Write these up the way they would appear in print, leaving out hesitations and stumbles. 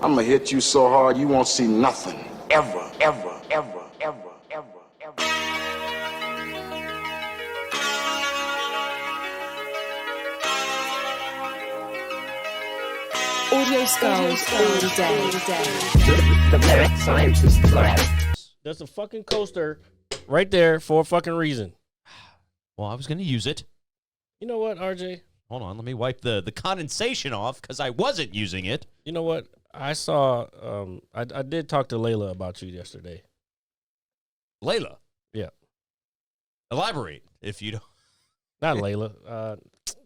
I'm gonna hit you so hard you won't see nothing. Ever, ever, ever, ever, ever, ever. Audio skulls all day. The lyric scientist lab. That's a fucking coaster right there for a fucking reason. Well, I was going to use it. You know what, RJ? Hold on, let me wipe the condensation off because I wasn't using it. You know what? I saw, I did talk to Layla about you yesterday. Layla. Yeah. Elaborate if you don't. Not Layla.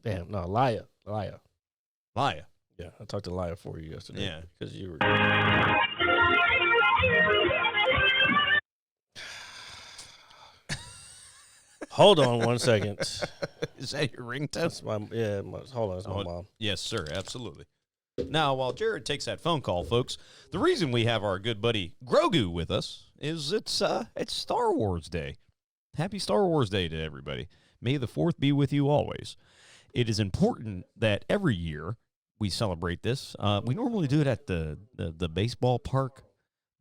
Leigh. Laya. Yeah, I talked to Leigh for you yesterday. Yeah. Because you were... Hold on 1 second. Is that your ringtone? That's my, hold on, that's my mom. Yes, sir, absolutely. Now, while Jared takes that phone call, folks, the reason we have our good buddy Grogu with us is it's Star Wars Day. Happy Star Wars Day to everybody. May the 4th be with you always. It is important that every year we celebrate this. We normally do it at the baseball park,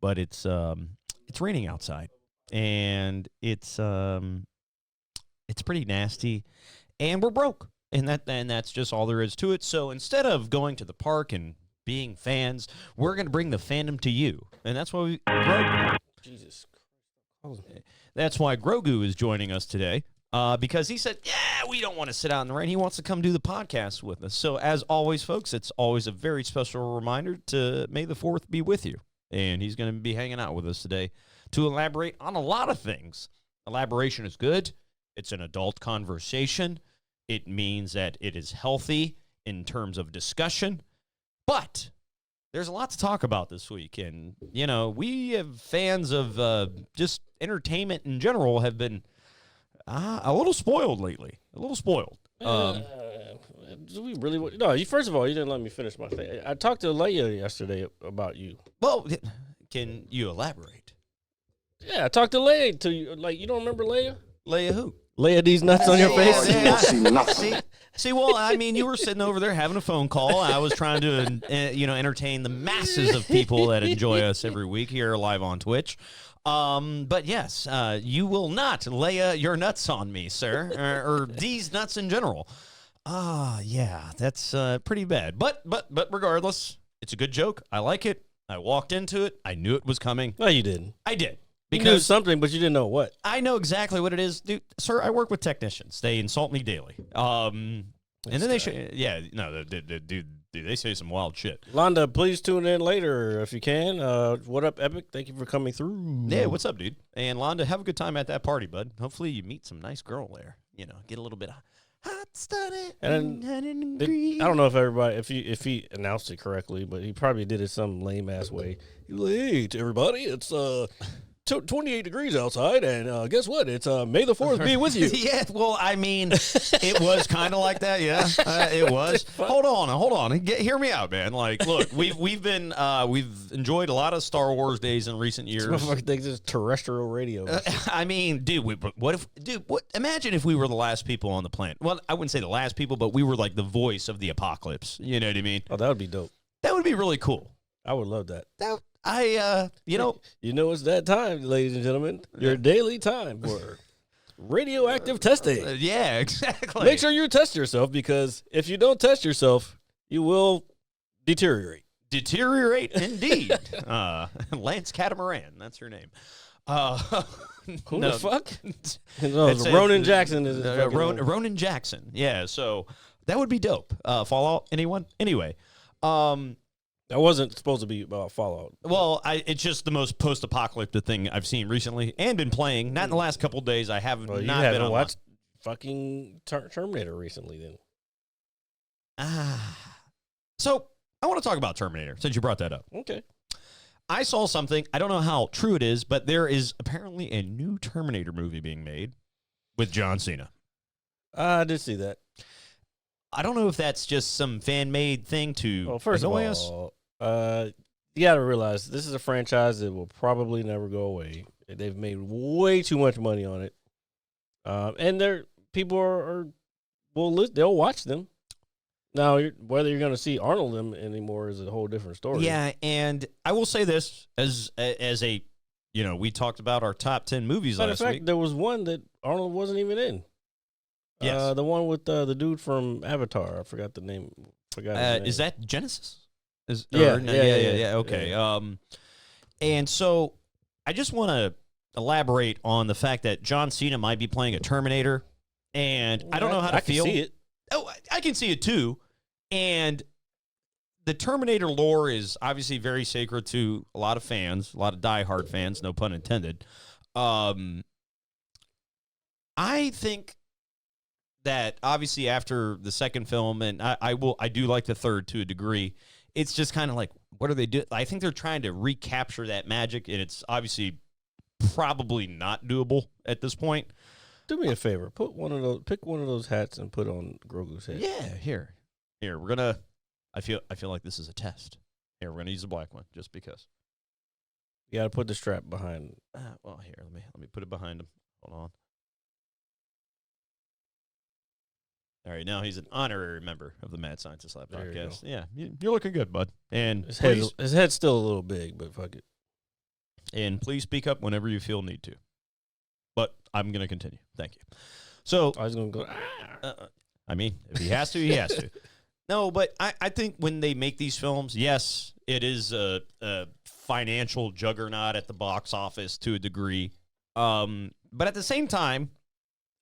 but it's raining outside, and it's pretty nasty, and we're broke. And that's just all there is to it. So instead of going to the park and being fans, we're going to bring the fandom to you. And that's why Jesus Christ. That's why Grogu is joining us today. Because he said, yeah, we don't want to sit out in the rain. He wants to come do the podcast with us. So as always, folks, it's always a very special reminder to May the 4th be with you. And he's going to be hanging out with us today to elaborate on a lot of things. Elaboration is good. It's an adult conversation. It means that it is healthy in terms of discussion. But there's a lot to talk about this week. And, you know, we have fans of just entertainment in general have been a little spoiled lately. A little spoiled. Do we really? No, first of all, you didn't let me finish my thing. I talked to Leigh yesterday about you. Well, can you elaborate? Yeah, I talked to Leigh to you. Like, you don't remember Leigh? Leigh who? Leigh these nuts on your face? You won't see nothing. See, well, I mean, you were sitting over there having a phone call. I was trying to, entertain the masses of people that enjoy us every week here live on Twitch. But yes, you will not lay your nuts on me, sir, or these nuts in general. Yeah, that's pretty bad. But regardless, it's a good joke. I like it. I walked into it. I knew it was coming. No, you didn't. I did. You knew something, but you didn't know what. I know exactly what it is. Dude, sir, I work with technicians. They insult me daily. And then they dude, they say some wild shit. Londa, please tune in later if you can. What up, Epic? Thank you for coming through. Yeah, what's up, dude? And Londa, have a good time at that party, bud. Hopefully you meet some nice girl there. You know, get a little bit of hot study. And I don't know if everybody, if he announced it correctly, but he probably did it some lame ass way. He was like, hey, to everybody, it's 28 degrees outside, and guess what? It's May the 4th be with you. Yeah, well, I mean, it was kind of like that, yeah. It was. Hold on. Hear me out, man. Like, look, we've enjoyed a lot of Star Wars days in recent years. This motherfucker thinks it's terrestrial radio. I mean, dude, imagine if we were the last people on the planet. Well, I wouldn't say the last people, but we were like the voice of the apocalypse. You know what I mean? Oh, that would be dope. That would be really cool. I would love that. It's that time, ladies and gentlemen. Your daily time for radioactive testing. Yeah, exactly. Make sure you test yourself, because if you don't test yourself, you will deteriorate. Deteriorate, indeed. Lance Catamaran, that's her name. Who the fuck? No, it's Ronan Jackson. Ronan Jackson. Yeah, so that would be dope. Fallout, anyone? Anyway, that wasn't supposed to be about Fallout. Well, it's just the most post-apocalyptic thing I've seen recently and been playing. Not in the last couple of days. I haven't. Well, you not haven't been watched fucking Terminator recently, then. So I want to talk about Terminator since you brought that up. Okay. I saw something. I don't know how true it is, but there is apparently a new Terminator movie being made with John Cena. I did see that. I don't know if that's just some fan-made thing to Well, first of all, you got to realize this is a franchise that will probably never go away. They've made way too much money on it, and people they'll watch them. Now, whether you're going to see Arnold anymore is a whole different story. Yeah, and I will say this as a, we talked about our top 10 movies Matter of last fact, week. there was one that Arnold wasn't even in. Yes. The one with the dude from Avatar. I forgot the name. His name. Is that Genesis? Yeah, Yeah. Okay. yeah. And so I just want to elaborate on the fact that John Cena might be playing a Terminator, and I don't know how to feel. I can see it. Oh, I can see it too. And the Terminator lore is obviously very sacred to a lot of fans, a lot of diehard fans, no pun intended. I think that obviously after the second film, and I do like the third to a degree, it's just kind of like, what are they doing? I think they're trying to recapture that magic, and it's obviously probably not doable at this point. Do me a favor. Pick one of those hats and put on Grogu's head. Yeah, here, we're gonna. I feel like this is a test. Here, we're gonna use the black one just because. You got to put the strap behind. Well, here, let me put it behind him. Hold on. All right, now he's an honorary member of the Mad Scientist Lab There you podcast. Yeah, you're looking good, bud. And His please, head's still a little big, but fuck it. and please speak up whenever you feel need to. But I'm going to continue. Thank you. So, I was gonna go. I mean, if he has to, he has to. No, but I think when they make these films, yes, it is a financial juggernaut at the box office to a degree. But at the same time,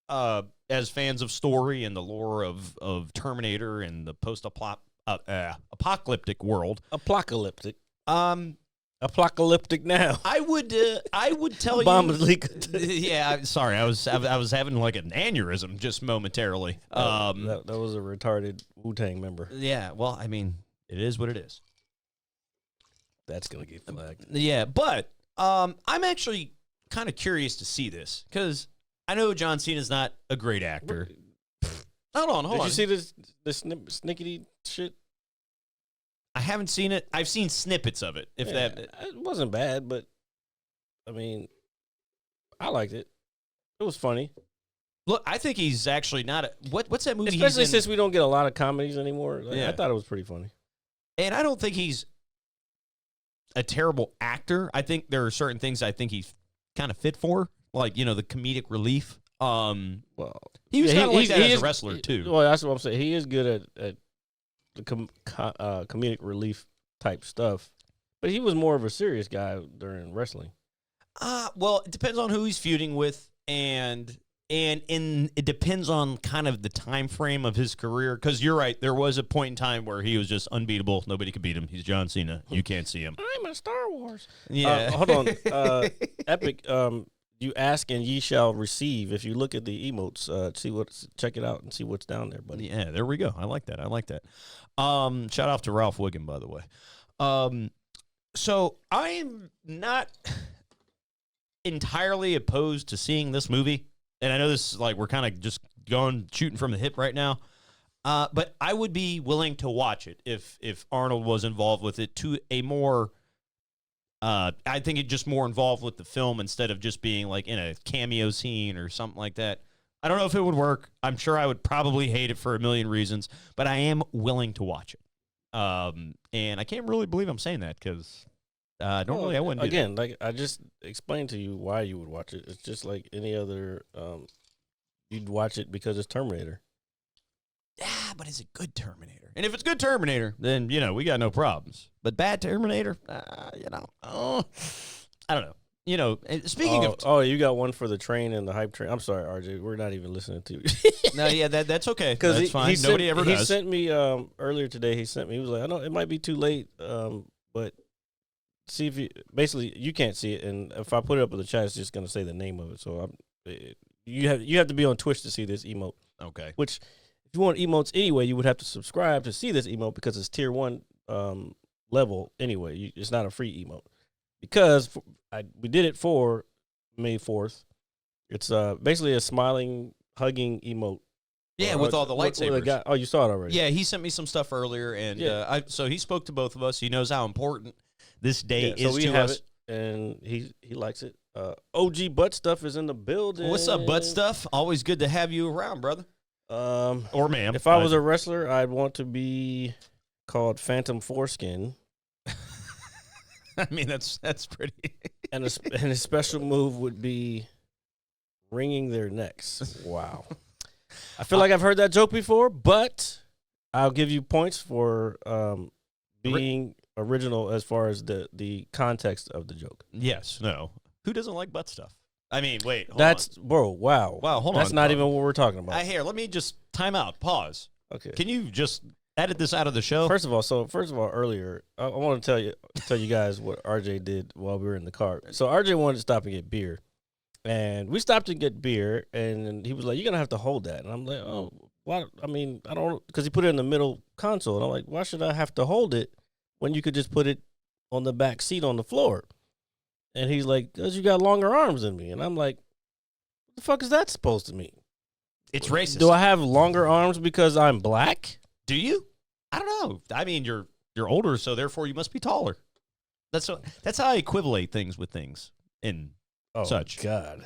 as fans of story and the lore of Terminator and the post-apocalyptic world, Apocalyptic now. I would tell Obama's you. leak. Yeah, sorry, I was having like an aneurysm just momentarily. That was a retarded Wu-Tang member. Yeah, well, I mean, it is what it is. That's gonna get flagged. Yeah, but I'm actually kind of curious to see this because I know John Cena's not a great actor. Hold on. Did you see this snickety shit? I haven't seen it. I've seen snippets of it. It wasn't bad, but I mean, I liked it. It was funny. Look, I think he's actually not a, what's that movie? Especially he's in? since we don't get a lot of comedies anymore. Yeah. I thought it was pretty funny. And I don't think he's a terrible actor. I think there are certain things I think he's kind of fit for, like, the comedic relief. Well, he was kind of like that as is, a wrestler too. Well, that's what I'm saying. He is good at the comedic relief type stuff, but he was more of a serious guy during wrestling. Well, it depends on who he's feuding with, and it depends on kind of the time frame of his career. Because you're right, there was a point in time where he was just unbeatable. Nobody could beat him. He's John Cena. You can't see him. I'm a Star Wars. Yeah. Hold on. Epic. You ask and ye shall receive. If you look at the emotes, check it out and see what's down there, buddy. Yeah, there we go. I like that. Shout out to Ralph Wiggum, by the way. So I'm not entirely opposed to seeing this movie, and I know this is like we're kind of just shooting from the hip right now. But I would be willing to watch it if Arnold was involved with it to a more. I think it just more involved with the film instead of just being like in a cameo scene or something like that. I don't know if it would work. I'm sure I would probably hate it for a million reasons, but I am willing to watch it. And I can't really believe I'm saying that because normally I wouldn't. Again, like I just explained to you why you would watch it. It's just like any other. You'd watch it because it's Terminator. Yeah, but it's a good Terminator. And if it's good Terminator, then, we got no problems. But bad Terminator, I don't know. Speaking of... Oh, you got one for the train and the hype train. I'm sorry, RJ. We're not even listening to you. No, yeah, that's okay. That's fine. Nobody ever does. He sent me earlier today. He was like, I know it might be too late, but see if you... Basically, you can't see it. And if I put it up in the chat, it's just going to say the name of it. So you have to be on Twitch to see this emote. Okay. Which... If you want emotes anyway, you would have to subscribe to see this emote because it's tier 1 level anyway. It's not a free emote. Because we did it for May 4th. It's basically a smiling, hugging emote. Yeah, with all the lightsabers. Oh, you saw it already. Yeah, he sent me some stuff earlier, and so he spoke to both of us. He knows how important this day is we to have us. It, and he likes it. OG Butt Stuff is in the building. What's up, Butt Stuff? Always good to have you around, brother. Or ma'am. If I was a wrestler, I'd want to be called Phantom Foreskin. I mean, that's pretty. And a special move would be wringing their necks. Wow. I feel like I've heard that joke before, but I'll give you points for being original as far as the context of the joke. Yes. No. Who doesn't like butt stuff? I mean, wait. Bro, wow. Wow, hold on. That's not even what we're talking about. Here, let me just time out. Pause. Okay. Can you just edit this out of the show? First of all, earlier, I want to tell you guys what RJ did while we were in the car. So RJ wanted to stop and get beer. And we stopped to get beer, and he was like, "You're going to have to hold that." And I'm like, "Oh, why?" I mean, I don't, because he put it in the middle console. And I'm like, "Why should I have to hold it when you could just put it on the back seat on the floor?" And he's like, "Because you got longer arms than me." And I'm like, "What the fuck is that supposed to mean?" It's racist. Do I have longer arms because I'm black? Do you? I don't know. I mean, you're older, so therefore you must be taller. That's how I equivalate things with things in such. God.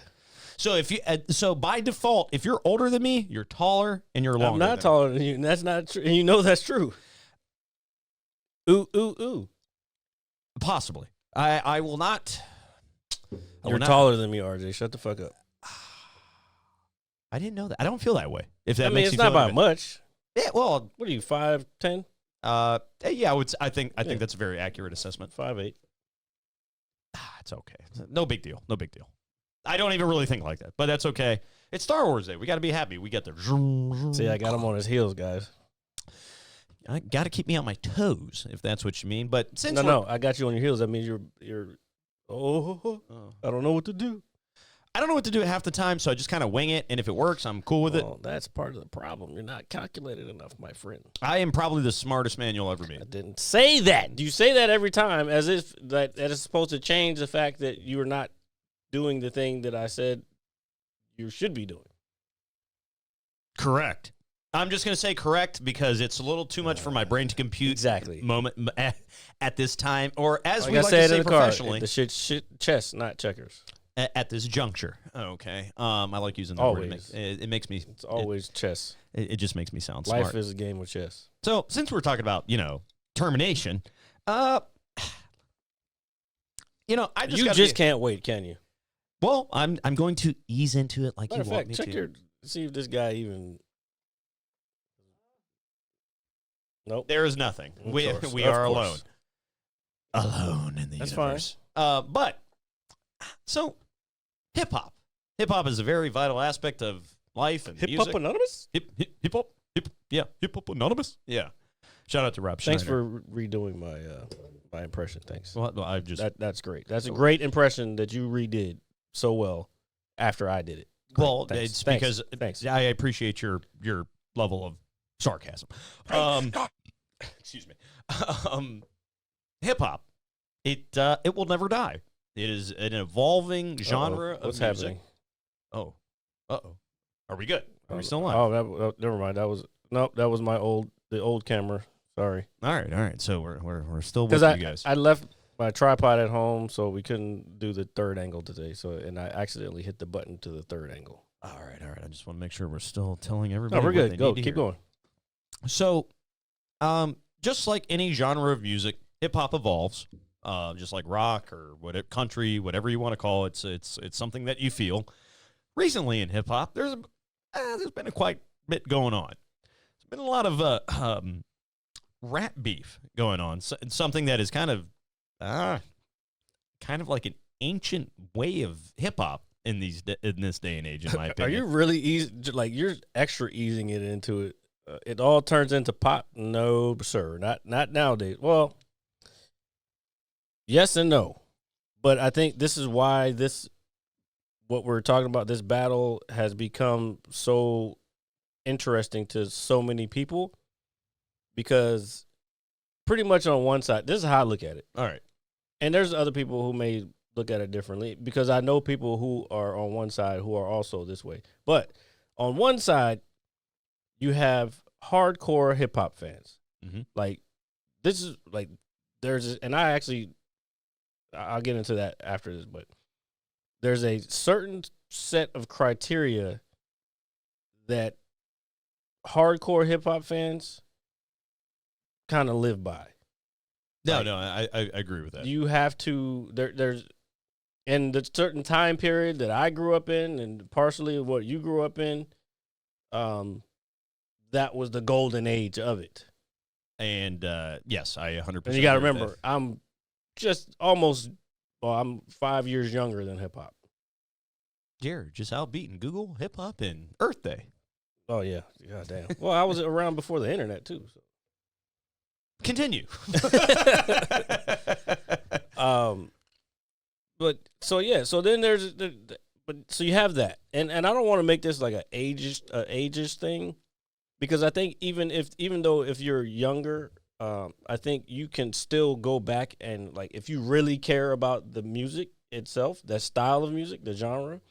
So so by default, if you're older than me, you're taller and you're longer. I'm not taller than you, and that's not true. And you know that's true. Ooh. Possibly. I will not. You're taller than me, RJ. Shut the fuck up. I didn't know that. I don't feel that way. If that I mean, makes it's you not feel by much. Yeah. Well, What are you, 5'10"? yeah. I think that's a very accurate assessment. 5'8". It's okay. No big deal. No big deal. I don't even really think like that, but that's okay. It's Star Wars Day. We got to be happy. We get there. See, I got him on his heels, guys. I got to keep me on my toes, if that's what you mean. But since No, I got you on your heels. That means you're. I don't know what to do. I don't know what to do at half the time, so I just kind of wing it, and if it works, I'm cool with it. Well, that's part of the problem. You're not calculated enough, my friend. I am probably the smartest man you'll ever meet. I didn't say that. You say that every time as if that is supposed to change the fact that you are not doing the thing that I said you should be doing. Correct. I'm just going to say correct because it's a little too much for my brain to compute Exactly. moment at this time, or as Like we I like said to say in the car, professionally, the shit chess, not checkers. at this juncture. Okay. I like using that word. Always. It makes me. It's always chess. It just makes me sound Life smart. is a game of chess. So since we're talking about termination, I just can't wait, can you? Well, I'm going to ease into it like Matter you of want fact, me check to. see if this guy even. Nope. There is nothing. Of We course, we of are course. alone in the That's universe. But so hip hop is a very vital aspect of life and Hip music. Hop Anonymous? Hip hop anonymous. Yeah. Shout out to Rob Schneider. Thanks for redoing my impression. Thanks. Well, I just That's great. That's a great impression that you redid so well after I did it. Great. well, Thanks. it's Thanks. because Thanks. I appreciate your level of sarcasm. Excuse me. Hip hop, it will never die. It is an evolving genre of What's music. happening? Oh, are we good? Are we still live? Oh, never mind. That was the old camera. Sorry. All right. So we're still with Because you guys. I left my tripod at home, so we couldn't do the third angle today. And I accidentally hit the button to the third angle. All right. I just want to make sure we're still telling everybody. No, we're what good. they Go. need to Keep hear. going. So, just like any genre of music, hip hop evolves. Just like rock or country, whatever you want to call it, it's something that you feel. Recently in hip hop, there's been a quite bit going on. There's been a lot of rap beef going on. Something that is kind of like an ancient way of hip hop in this day and age, in my Are opinion. you really you're extra easing it into it? It all turns into pop? No, sir. Not nowadays. Well, yes and no. But I think this is why what we're talking about, this battle has become so interesting to so many people, because pretty much on one side, this is how I look at it. All right. And there's other people who may look at it differently, because I know people who are on one side who are also this way. But on one side, you have hardcore hip hop fans. Mm-hmm. Like, this is like, and I'll get into that after this, but there's a certain set of criteria that hardcore hip hop fans kind of live by. No, Like, no, I agree with that. You have to there's in the certain time period that I grew up in, and partially what you grew up in, that was the golden age of it. And yes, I 100%. And you got to agree with remember, that. I'm just I'm 5 years younger than hip hop. Jared just outbeating Google, hip hop, and Earth Day. Oh yeah, god damn. Well, I was around before the internet too. So. Continue. But so yeah, so then but so you have that, and I don't want to make this like a ageist thing, because I think even though if you're younger, I think you can still go back and, like, if you really care about the music itself, that style of music, the genre,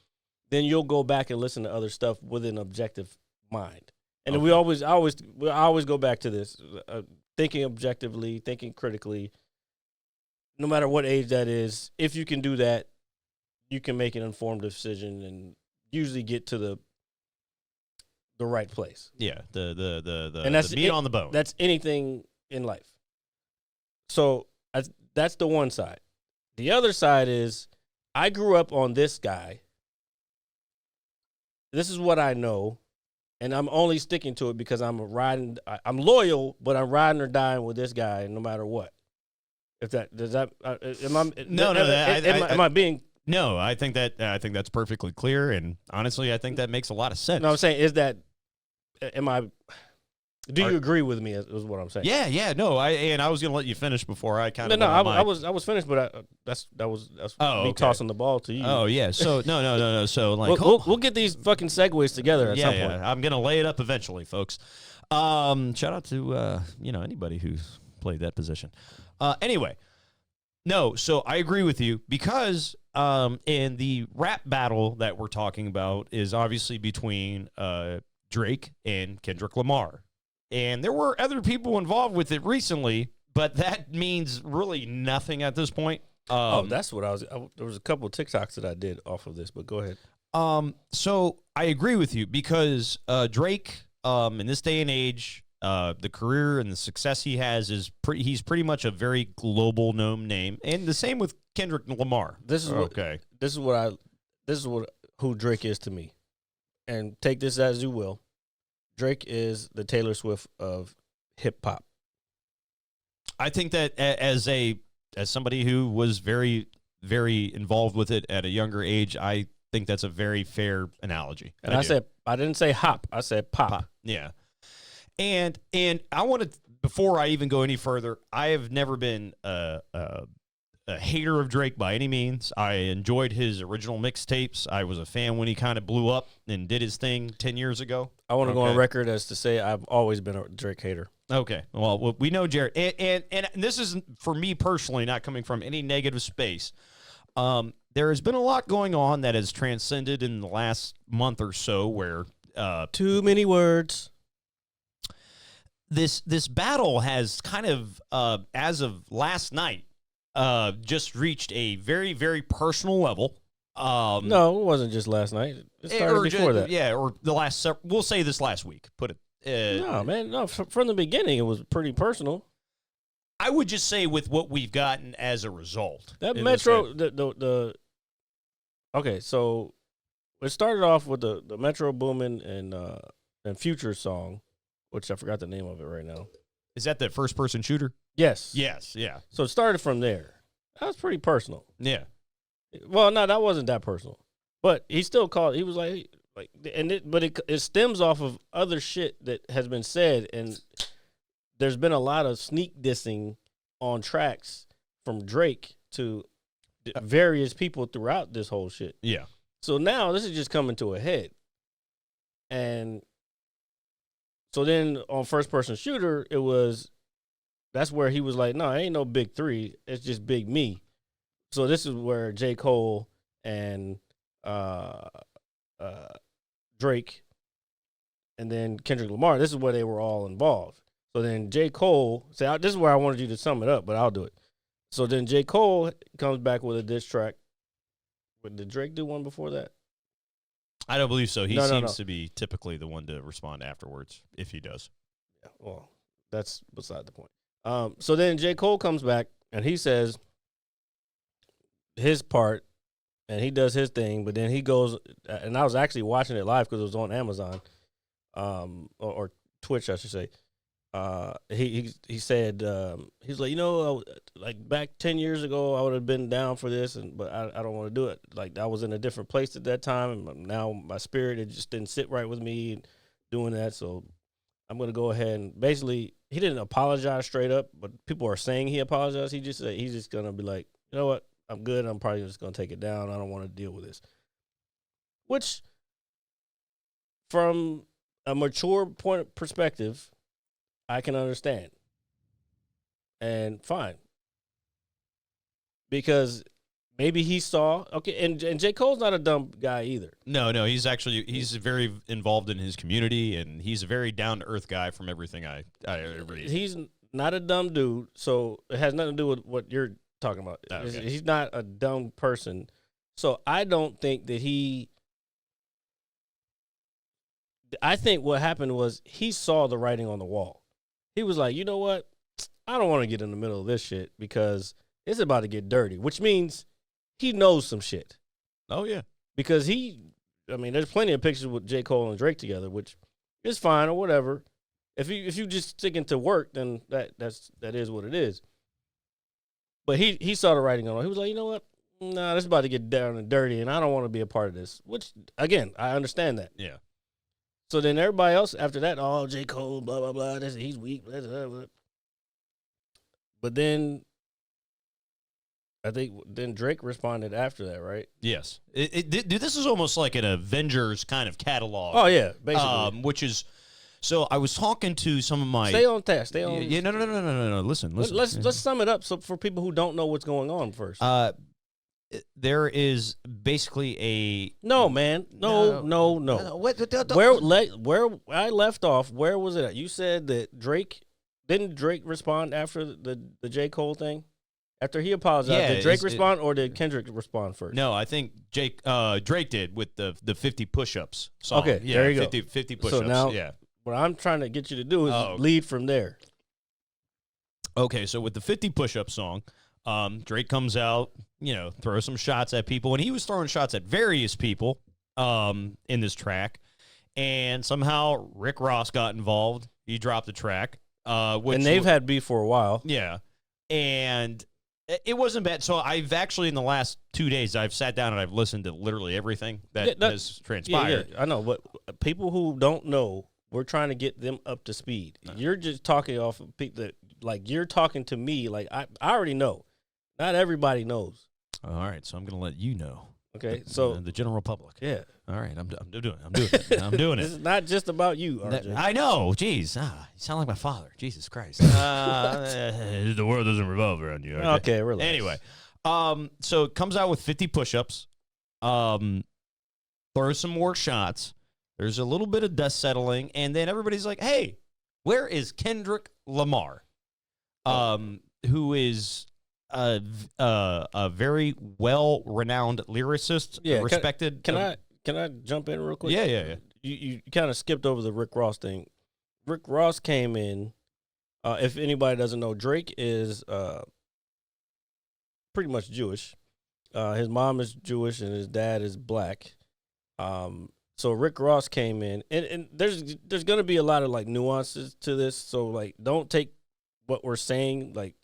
then you'll go back and listen to other stuff with an objective mind. And Okay. we always go back to this, thinking objectively, thinking critically. No matter what age that is, if you can do that, you can make an informed decision and usually get to the right place. Yeah, the And that's the meat on the bone. That's anything in life. So that's the one side. The other side is, I grew up on this guy. This is what I know, and I'm only sticking to it because I'm loyal, but I'm riding or dying with this guy no matter what. If that does that, am I being? No, I think that's perfectly clear, and honestly, I think that makes a lot of sense. No, I'm saying, is that? Am I? Do you agree with me? Is what I'm saying. Yeah, no, I was gonna let you finish before I kind of. No, I was finished, but that was me okay. tossing the ball to you. Oh yeah, so no. So like, we'll get these fucking segues together at some point. I'm gonna lay it up eventually, folks. Shout out to anybody who's played that position. Anyway, no, so I agree with you, because in the rap battle that we're talking about is obviously between Drake and Kendrick Lamar. And there were other people involved with it recently, but that means really nothing at this point. That's what there was a couple of TikToks that I did off of this, but go ahead. So I agree with you, because Drake, in this day and age, the career and the success he has he's pretty much a very global known name, and the same with Kendrick Lamar. This is who Drake is to me, and take this as you will. Drake is the Taylor Swift of hip hop. I think that as somebody who was very, very involved with it at a younger age, I think that's a very fair analogy. And I didn't say hop, I said pop. Yeah. And I want to, before I even go any further, I have never been a hater of Drake by any means. I enjoyed his original mixtapes. I was a fan when he kind of blew up and did his thing 10 years ago. I want to go on record as to say I've always been a Drake hater. Okay. Well, we know Jared. And this isn't, for me personally, not coming from any negative space. There has been a lot going on that has transcended in the last month or so, where too many words. This battle has kind of, as of last night, just reached a very, very personal level. No, it wasn't just last night. It started before that. Yeah, or the last. We'll say this last week. Put it. No, man. No, from the beginning, it was pretty personal. I would just say with what we've gotten as a result. That Metro, okay, so it started off with the Metro Boomin and Future song, which I forgot the name of it right now. Is that the first person shooter? Yes. Yes. Yeah. So it started from there. That was pretty personal. Yeah. Well, no, that wasn't that personal, but he still called. He was but it stems off of other shit that has been said, and there's been a lot of sneak dissing on tracks from Drake to various people throughout this whole shit. Yeah. So now this is just coming to a head, and so then on first person shooter, that's where he was like, no, it ain't no big three. It's just big me. So this is where J. Cole and Drake and then Kendrick Lamar, this is where they were all involved. So then J. Cole, this is where I wanted you to sum it up, but I'll do it. So then J. Cole comes back with a diss track. Did Drake do one before that? I don't believe so. He No, no, seems no. to be typically the one to respond afterwards, if he does. Well, that's beside the point. So then J. Cole comes back and he says his part and he does his thing, but then he goes, and I was actually watching it live because it was on Amazon, or Twitch, I should say. He said he's like, like back 10 years ago, I would have been down for this, but I don't want to do it. Like I was in a different place at that time, and now my spirit, it just didn't sit right with me doing that. So I'm gonna go ahead and basically, he didn't apologize straight up, but people are saying he apologized. He just said he's just gonna be like, you know what, I'm good. I'm probably just gonna take it down. I don't want to deal with this. Which, from a mature perspective, I can understand. And fine. Because maybe he saw, okay, and J. Cole's not a dumb guy either. No, he's very involved in his community, and he's a very down-to-earth guy from everything I read. He's not a dumb dude, so it has nothing to do with what you're talking about. Okay. He's not a dumb person. So I don't think that I think what happened was he saw the writing on the wall. He was like, you know what? I don't want to get in the middle of this shit because it's about to get dirty, which means he knows some shit. Oh, yeah. Because there's plenty of pictures with J. Cole and Drake together, which is fine or whatever. If you just sticking to work, then that is what it is. But he saw the writing on it. He was like, you know what? Nah, this is about to get down and dirty, and I don't want to be a part of this. Which, again, I understand that. Yeah. So then everybody else after that, oh, J. Cole, blah, blah, blah, he's weak, blah, blah, blah. But then I think Drake responded after that, right? Yes. This is almost like an Avengers kind of catalog. Oh, yeah, basically. Which is, so I was talking to some of my... Stay on task. Stay on. Yeah, no. Listen. Let's sum it up so for people who don't know what's going on first. There is basically a... No, man. No. Where I left off, where was it at? You said that didn't Drake respond after the J. Cole thing? After he apologized, Yeah, did Drake respond or did Kendrick respond first? No, I think Drake did with the 50 push-ups song. Okay, yeah, there you 50 go. push-ups, So now, yeah. what I'm trying to get you to do is lead from there. Okay, so with the 50 push-up song, Drake comes out, throws some shots at people, and he was throwing shots at various people in this track, and somehow Rick Ross got involved. He dropped the track. And they've had beef for a while. Yeah, and it wasn't bad. So I've actually, in the last 2 days, I've sat down and I've listened to literally everything that has transpired. Yeah, I know, but people who don't know, we're trying to get them up to speed. You're just talking off of people that, like, you're talking to me like I already know. Not everybody knows. All right, so I'm going to let you know. Okay, so the general public. Yeah. All right, I'm doing it. I'm doing it. This is not just about you, RJ. I know. Jeez, you sound like my father. Jesus Christ. The world doesn't revolve around you. Okay, relax. Anyway, so it comes out with 50 push-ups. Throws some more shots. There's a little bit of dust settling, and then everybody's like, "Hey, where is Kendrick Lamar?" Who is a very well-renowned lyricist, respected. Can I jump in real quick? Yeah. You kind of skipped over the Rick Ross thing. Rick Ross came in. If anybody doesn't know, Drake is pretty much Jewish. His mom is Jewish and his dad is black. So Rick Ross came in, and there's going to be a lot of like nuances to this. So like, don't take what we're saying like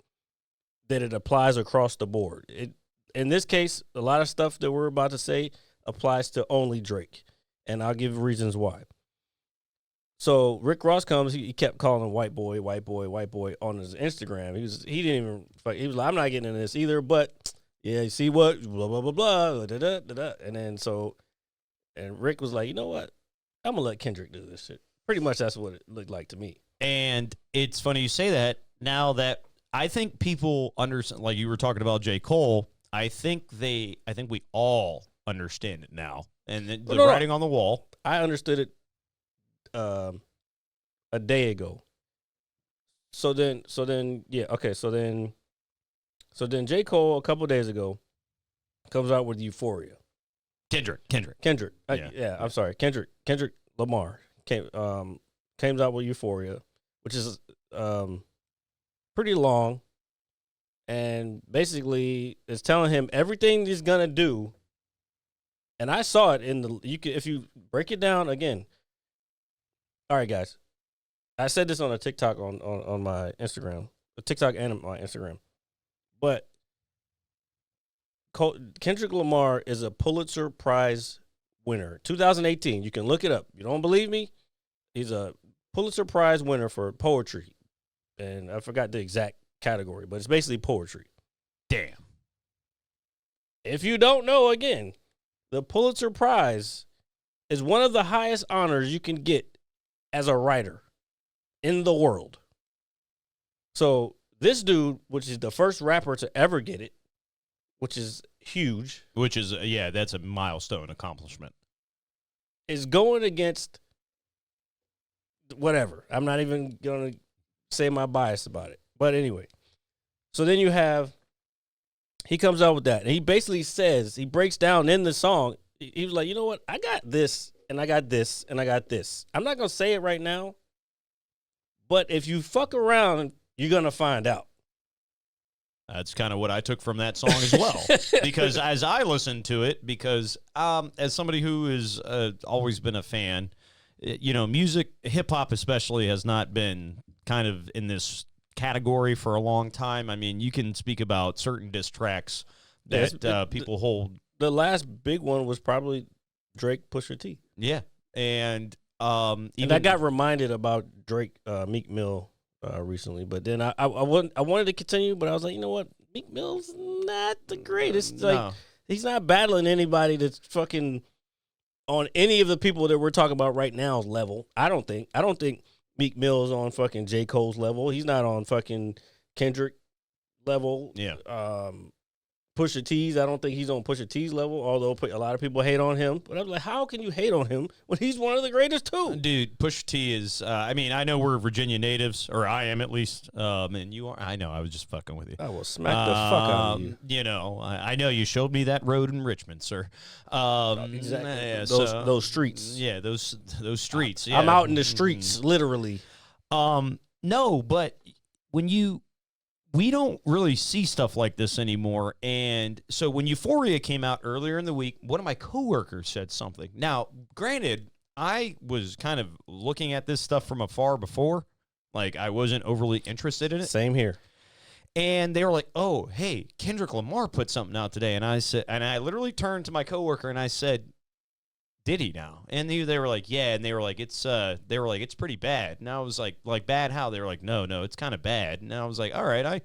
that it applies across the board. In this case, a lot of stuff that we're about to say applies to only Drake, and I'll give reasons why. So Rick Ross comes, he kept calling him white boy on his Instagram. He was like, I'm not getting into this either, but yeah, you see what, blah, blah, blah, blah, da, da, da, da. And Rick was like, you know what? I'm going to let Kendrick do this shit. Pretty much that's what it looked like to me. And it's funny you say that now that I think people understand, like you were talking about J. Cole, I think we all understand it now. And the writing on the wall. I understood it a day ago. So then J. Cole a couple days ago comes out with Euphoria. Kendrick. Yeah, I'm sorry. Kendrick Lamar came out with Euphoria, which is pretty long, and basically it's telling him everything he's gonna do. And I saw it in the if you break it down again. All right, guys. I said this on a TikTok on my Instagram, a TikTok and my Instagram, but Kendrick Lamar is a Pulitzer Prize winner, 2018. You can look it up. You don't believe me? He's a Pulitzer Prize winner for poetry, and I forgot the exact category, but it's basically poetry. Damn. If you don't know, again, the Pulitzer Prize is one of the highest honors you can get as a writer in the world. So this dude, which is the first rapper to ever get it, which is huge. Which is, that's a milestone accomplishment. Is going against whatever. I'm not even going to say my bias about it. But anyway, so then he comes out with that. And he basically says, he breaks down in the song, he was like, you know what? I got this, and I got this, and I got this. I'm not going to say it right now, but if you fuck around, you're going to find out. That's kind of what I took from that song as well. Because as I listened to it, because as somebody who has always been a fan, music, hip-hop especially, has not been kind of in this category for a long time. I mean, you can speak about certain diss tracks that people hold. The last big one was probably Drake, Pusha T. Yeah. And and I got reminded about Drake, Meek Mill recently, but then I wanted to continue, but I was like, you know what, Meek Mill's not the greatest. Like, he's not battling anybody that's fucking on any of the people that we're talking about right now's level. I don't think Meek Mill is on fucking J. Cole's level. He's not on fucking Kendrick level. Yeah. Pusha T's, I don't think he's on Pusha T's level, although a lot of people hate on him. But I'm like, how can you hate on him when he's one of the greatest too? Dude, Pusha T is, I know we're Virginia natives, or I am at least, and you are. I know, I was just fucking with you. I will smack the fuck out of you. I know you showed me that road in Richmond, sir. Exactly. Yeah, those streets. Yeah, those streets. Yeah. I'm out in the streets, literally. No, but we don't really see stuff like this anymore. And so when Euphoria came out earlier in the week, one of my coworkers said something. Now, granted, I was kind of looking at this stuff from afar before. Like, I wasn't overly interested in it. Same here. And they were like, oh, hey, Kendrick Lamar put something out today. And I literally turned to my coworker and I said, did he now? And they were like, yeah. And they were like, it's pretty bad. And I was like bad how? They were like, no, it's kind of bad. And I was like, all right,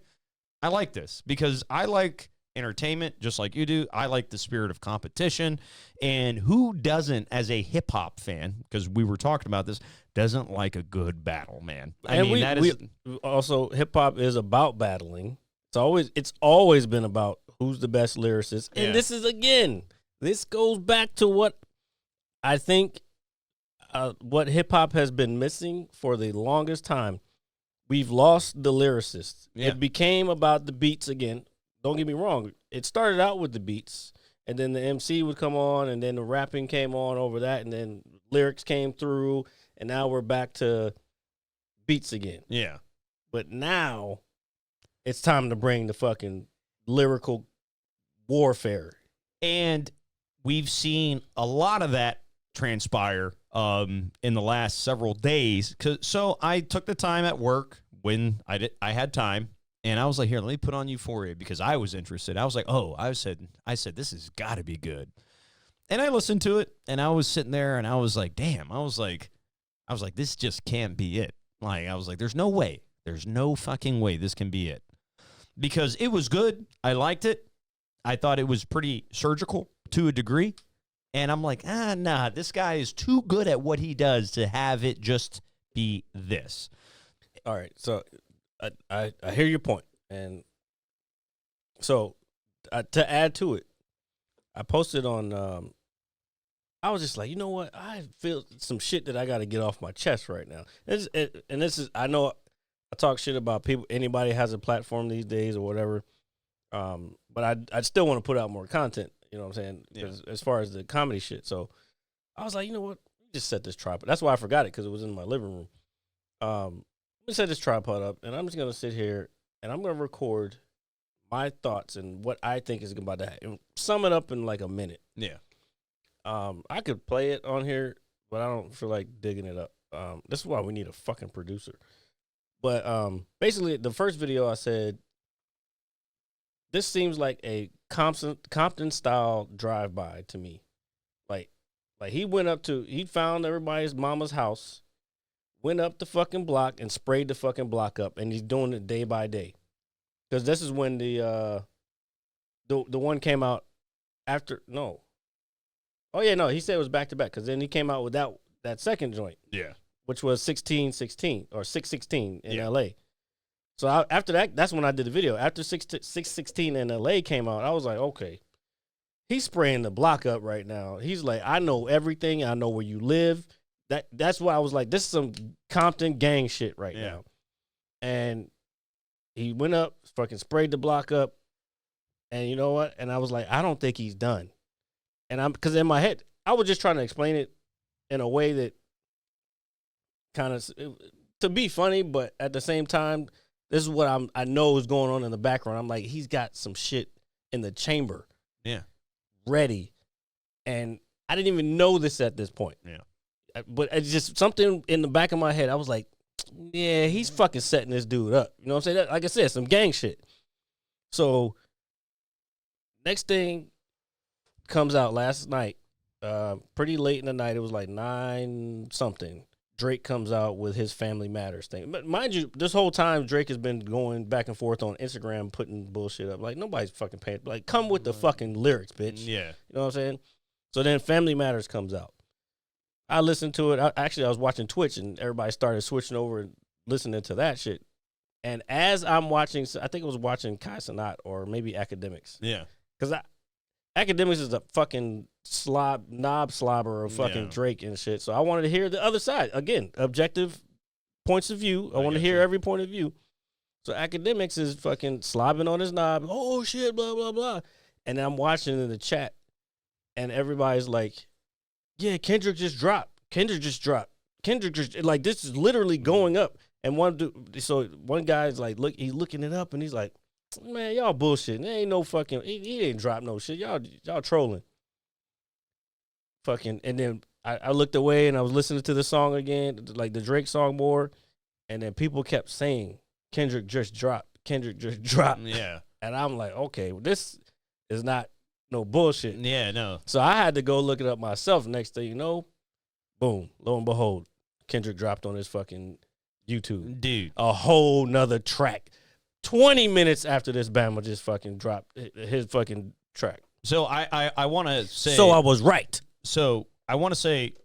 I like this because I like entertainment just like you do. I like the spirit of competition. And who doesn't, as a hip hop fan, because we were talking about this, doesn't like a good battle, man. Also, hip hop is about battling. It's always been about who's the best lyricist. And this goes back to what I think what hip-hop has been missing for the longest time. We've lost the lyricists. Yeah. It became about the beats again. Don't get me wrong. It started out with the beats, and then the MC would come on, and then the rapping came on over that, and then lyrics came through, and now we're back to beats again. Yeah. But now it's time to bring the fucking lyrical warfare. And we've seen a lot of that transpire in the last several days. So I took the time at work when I had time, and I was like, here, let me put on Euphoria because I was interested. I was like, I said this has got to be good. And I listened to it, and I was sitting there, and I was like, damn. I was like, this just can't be it. Like, I was like, there's no way. There's no fucking way this can be it. Because it was good. I liked it. I thought it was pretty surgical to a degree. And I'm like, nah, this guy is too good at what he does to have it just be this. All right, so I hear your point. And so to add to it, I posted on, I was just like, you know what? I feel some shit that I got to get off my chest right now. I know I talk shit about people, anybody has a platform these days or whatever, but I still want to put out more content. You know what I'm saying? Yeah. As far as the comedy shit. So I was like, you know what? Just set this tripod. That's why I forgot it, because it was in my living room. Let me set this tripod up, and I'm just gonna sit here and I'm gonna record my thoughts and what I think is about to happen. Sum it up in like a minute. Yeah. I could play it on here, but I don't feel like digging it up. This is why we need a fucking producer. But basically, the first video I said, this seems like a Compton style drive by to me. Like he found everybody's mama's house, went up the fucking block and sprayed the fucking block up, and he's doing it day by day. Because this is when the one came out after. No. Oh yeah, no, he said it was back to back, because then he came out with that second joint. Yeah. Which was 1616 or 616 in LA. So after that, that's when I did the video. After 616 in LA came out, I was like, okay, he's spraying the block up right now. He's like, I know everything. I know where you live. That's why I was like, this is some Compton gang shit right now. And he went up, fucking sprayed the block up. And you know what? And I was like, I don't think he's done. And because in my head, I was just trying to explain it in a way that kind of to be funny, but at the same time, this is what I know is going on in the background. I'm like, he's got some shit in the chamber, ready, and I didn't even know this at this point. But it's just something in the back of my head. I was like, yeah, he's fucking setting this dude up. You know what I'm saying? Like I said, some gang shit. So next thing comes out last night, pretty late in the night. It was like 9 something. Drake comes out with his Family Matters thing. But mind you, this whole time, Drake has been going back and forth on Instagram, putting bullshit up. Like, nobody's fucking paying. Like, come with the fucking lyrics, bitch. Yeah. You know what I'm saying? So then Family Matters comes out. I listened to it. I was watching Twitch, and everybody started switching over and listening to that shit. And as I'm watching, I think I was watching Kai Cenat or maybe Academics. Yeah. Because Academics is a fucking knob slobber of fucking Drake and shit. So I wanted to hear the other side. Again, objective points of view. I want to hear every point of view. So Academics is fucking slobbing on his knob. Oh, shit, blah, blah, blah. And I'm watching in the chat, and everybody's like, yeah, Kendrick just dropped. Like, this is literally going up. And one guy's like, look, he's looking it up, and he's like, man, y'all bullshit. There ain't no fucking, he didn't drop no shit. Y'all trolling. Fucking, and then I looked away and I was listening to the song again, like the Drake song more, and then people kept saying, Kendrick just dropped. Yeah. And I'm like, okay, well, this is not no bullshit. Yeah, no. So I had to go look it up myself. Next thing you know, boom, lo and behold, Kendrick dropped on his fucking YouTube. Dude. A whole nother track. 20 minutes after this Bama just fucking dropped his fucking track. So I want to say. So I was right. So I want to say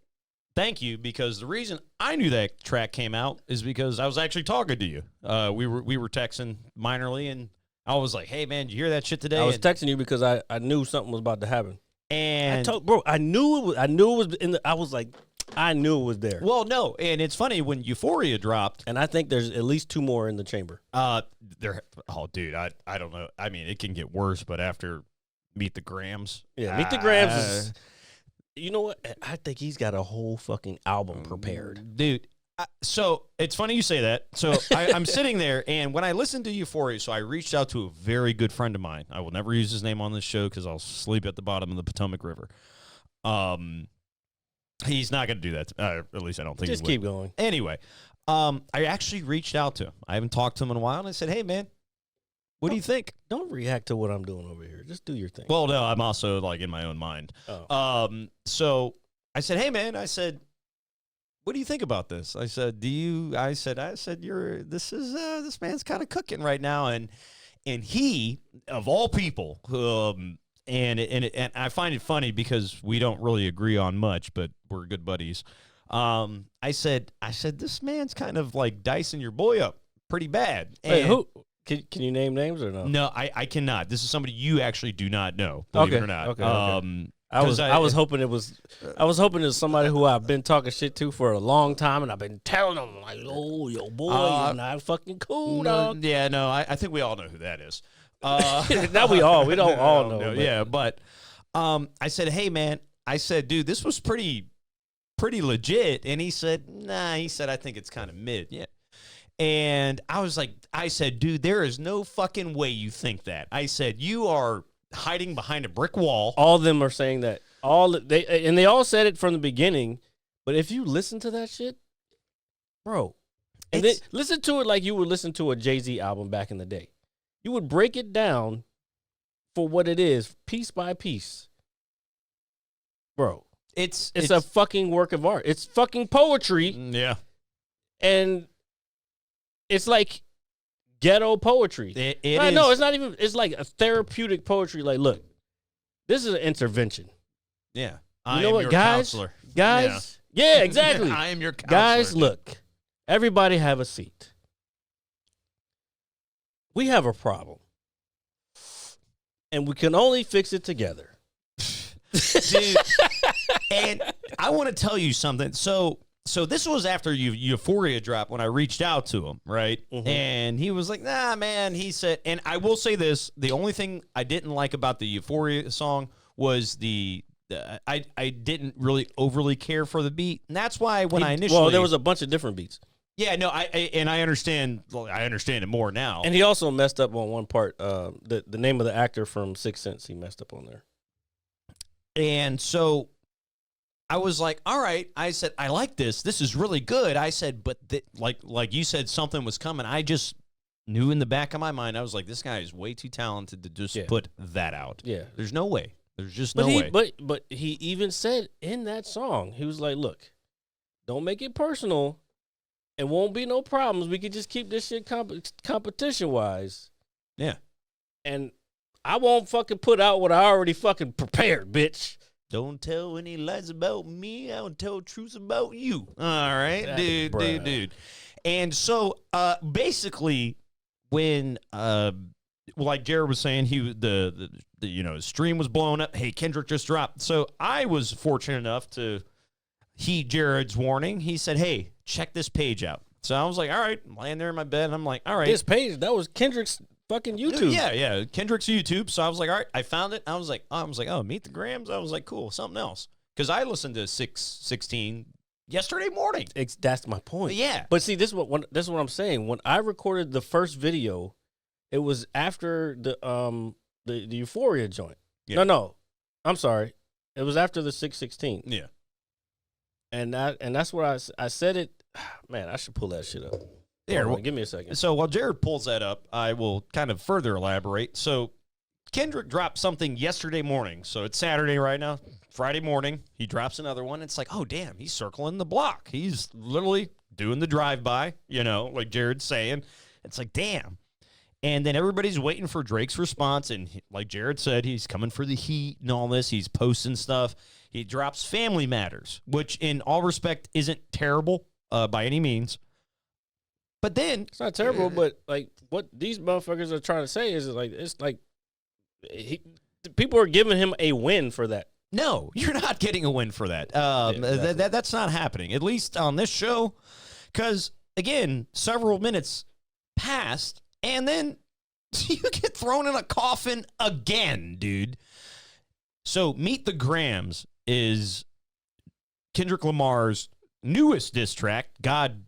thank you, because the reason I knew that track came out is because I was actually talking to you. We were texting minorly, and I was like, "Hey man, did you hear that shit today?" I was texting you because I knew something was about to happen. And I knew it was in the. I was like, I knew it was there. Well, no, and it's funny when Euphoria dropped, and I think there's at least 2 more in the chamber. Dude, I don't know. I mean, it can get worse, but after Meet the Grams, Meet the Grams is. You know what? I think he's got a whole fucking album prepared. Dude, so it's funny you say that. So I'm sitting there, and when I listened to Euphoria, so I reached out to a very good friend of mine. I will never use his name on this show because I'll sleep at the bottom of the Potomac River. He's not going to do that. At least I don't think Just he keep going. Anyway, I actually reached out to him. I haven't talked to him in a while, and I said, hey, man, what do you think? Don't react to what I'm doing over here. Just do your thing. Well, no, I'm also like in my own mind. Oh. So I said, hey man, I said, what do you think about this? I said, this man's kind of cooking right now. And he, of all people, and I find it funny because we don't really agree on much, but we're good buddies. I said, this man's kind of like dicing your boy up pretty bad. Wait, who? Can you name names or no? No, I cannot. This is somebody you actually do not know. Believe it or not. Okay. I was hoping it was somebody who I've been talking shit to for a long time, and I've been telling them like, "Oh, yo, boy, you're not fucking cool, dog." Yeah, no, I think we all know who that is. Not we don't all know. Yeah, but I said, hey, man, I said, dude, this was pretty legit. And he said, nah, he said, I think it's kind of mid. Yeah. And I was like, I said, dude, there is no fucking way you think that. I said, you are hiding behind a brick wall. All of them are saying that. They all said it from the beginning. But if you listen to that shit, bro, and then listen to it like you would listen to a Jay-Z album back in the day. You would break it down for what it is, piece by piece. Bro, it's a fucking work of art. It's fucking poetry. Yeah. And it's like ghetto poetry. No, it's not even. It's like a therapeutic poetry. Like, look, this is an intervention. Yeah. You know what, guys? Counselor. Guys? Yeah, exactly. I am your counselor. Guys, look. Everybody have a seat. We have a problem. And we can only fix it together. Dude, and I want to tell you something. So this was after Euphoria dropped when I reached out to him, right? Mm-hmm. And he was like, nah, man. He said, and I will say this, the only thing I didn't like about the Euphoria song was I didn't really overly care for the beat. And that's why when I initially... Well, there was a bunch of different beats. Yeah, no, I understand. Well, I understand it more now. And he also messed up on one part. The name of the actor from Sixth Sense, he messed up on there. And so I was like, all right. I said, I like this. This is really good. I said, but like you said, something was coming. I just knew in the back of my mind, I was like, this guy is way too talented to just put that out. Yeah. There's no way. There's just no way. But he even said in that song, he was like, look, don't make it personal. It won't be no problems. We can just keep this shit competition-wise. Yeah. And I won't fucking put out what I already fucking prepared, bitch. Don't tell any lies about me. I will tell truths about you. All right, dude. And so, basically, when like Jared was saying, the stream was blowing up. Hey, Kendrick just dropped. So I was fortunate enough to heed Jared's warning. He said, hey, check this page out. So I was like, all right, I'm laying there in my bed. And I'm like, all right. This page, that was Kendrick's fucking YouTube. Yeah, Kendrick's YouTube. So I was like, all right, I found it. I was like, oh, Meet the Grams. I was like, cool, something else. Because I listened to 616 yesterday morning. That's my point. Yeah. But see, this is what I'm saying. When I recorded the first video, it was after the Euphoria joint. Yeah. No, I'm sorry. It was after the 616. Yeah. And that's where I said it. Man, I should pull that shit up. There, well, give me a second. So while Jared pulls that up, I will kind of further elaborate. So Kendrick dropped something yesterday morning. So it's Saturday right now. Friday morning, he drops another one. It's like, oh, damn, he's circling the block. He's literally doing the drive-by, like Jared's saying. It's like, damn. And then everybody's waiting for Drake's response. And like Jared said, he's coming for the heat and all this. He's posting stuff. He drops Family Matters, which in all respect isn't terrible by any means. But then it's not terrible, but like what these motherfuckers are trying to say is people are giving him a win for that. No, you're not getting a win for that. Exactly. That's not happening, at least on this show. Because, again, several minutes passed, and then you get thrown in a coffin again, dude. So, Meet the Grams is Kendrick Lamar's newest diss track. God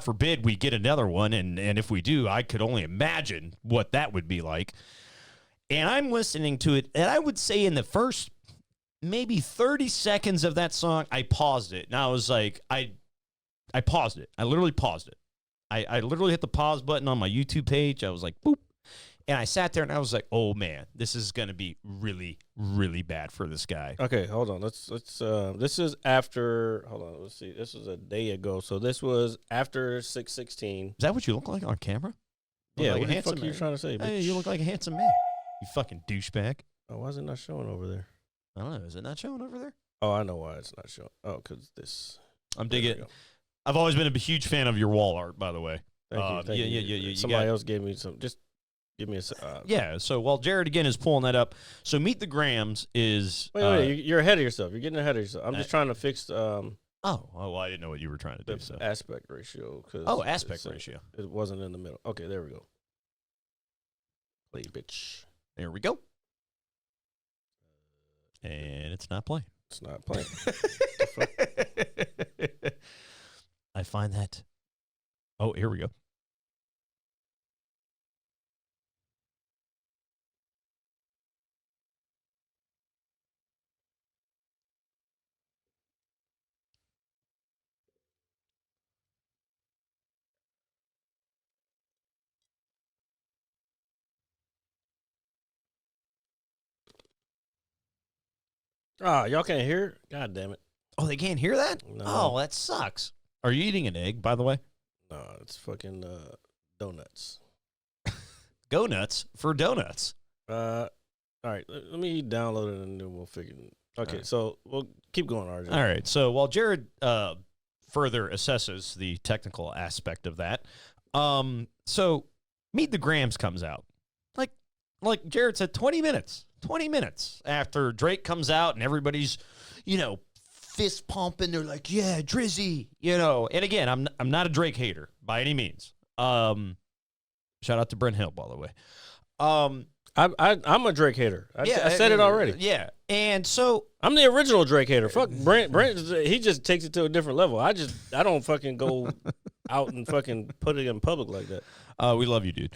forbid we get another one, and if we do, I could only imagine what that would be like. And I'm listening to it, and I would say in the first maybe 30 seconds of that song, I paused it. And I was like, I paused it. I literally paused it. I literally hit the pause button on my YouTube page. I was like, boop. And I sat there and I was like, oh man, this is going to be really, really bad for this guy. Okay, hold on. Let's this is after, hold on, let's see. This was a day ago. So this was after 616. Is that what you look like on camera? Yeah, like what the fuck are you trying to say, bitch? Hey, you look like a handsome man. You fucking douchebag. Oh, why is it not showing over there? I don't know. Is it not showing over there? Oh, I know why it's not showing. Oh, because this. I'm digging it. I've always been a huge fan of your wall art, by the way. Thank you. Yeah. Somebody else gave me some. Just give me a. Yeah. So while Jared again is pulling that up, so Meet the Grams is. Wait. You're ahead of yourself. You're getting ahead of yourself. I'm just trying to fix. Oh, well, I didn't know what you were trying to do. So aspect ratio. Aspect ratio. It wasn't in the middle. Okay, there we go. Play, bitch. There we go. and it's not playing. It's not playing. I find that. Oh, here we go. Y'all can't hear it? God damn it. Oh, they can't hear that? No. Oh, that sucks. Are you eating an egg, by the way? No, it's fucking donuts. Go nuts for donuts. All right, let me download it and then we'll figure it. Okay, right. so we'll keep going, RJ. All right. So while Jared further assesses the technical aspect of that, so Meet the Grams comes out. Like Jared said, 20 minutes. 20 minutes after Drake comes out and everybody's, fist pumping. They're like, yeah, Drizzy, And again, I'm not a Drake hater by any means. Shout out to Brent Hill, by the way. I'm a Drake hater. I said it already. Yeah. And so I'm the original Drake hater. Fuck Brent. He just takes it to a different level. I don't fucking go out and fucking put it in public like that. we love you, dude.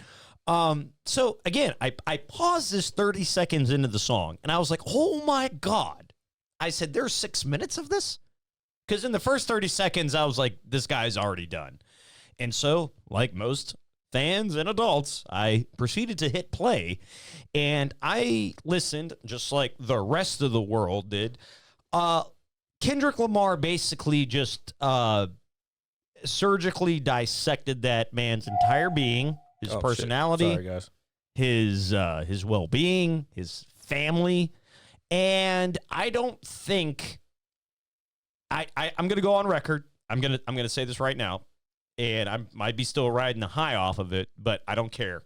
So again, I paused this 30 seconds into the song and I was like, oh my God. I said, there's 6 minutes of this? Because in the first 30 seconds, I was like, this guy's already done. And so, like most fans and adults, I proceeded to hit play and I listened just like the rest of the world did. Kendrick Lamar basically just surgically dissected that man's entire being, his personality, Sorry, guys. his well-being, his family, and I don't think I'm going to go on record. I'm going to say this right now, and I might be still riding the high off of it, but I don't care.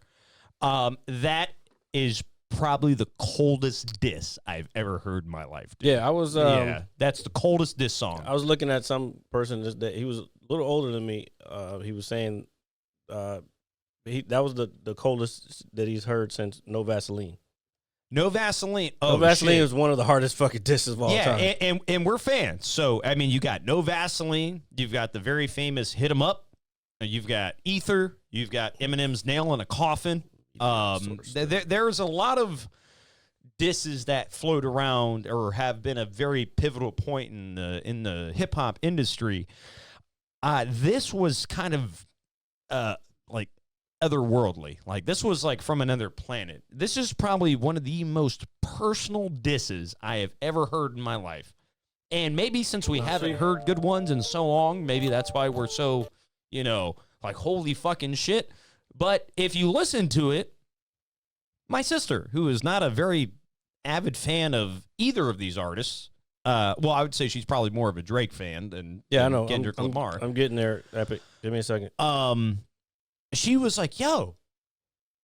That is probably the coldest diss I've ever heard in my life. Dude. Yeah, I was. That's the coldest diss song. I was looking at some person that he was a little older than me. He was saying that was the coldest that he's heard since No Vaseline. No Vaseline. Oh, No Vaseline shit. is one of the hardest fucking disses of all time. Yeah, and we're fans. So, I mean, you got No Vaseline. You've got the very famous Hit 'Em Up. You've got Ether. You've got Eminem's Nail in a Coffin. There's a lot of disses that float around or have been a very pivotal point in the hip-hop industry. This was kind of like otherworldly. Like this was like from another planet. This is probably one of the most personal disses I have ever heard in my life. And maybe since we haven't heard good ones in so long, maybe that's why we're so, like holy fucking shit. But if you listen to it, my sister, who is not a very avid fan of either of these artists, well, I would say she's probably more of a Drake fan than I know Kendrick Lamar. I'm getting there, Epic. Give me a second. She was like, yo.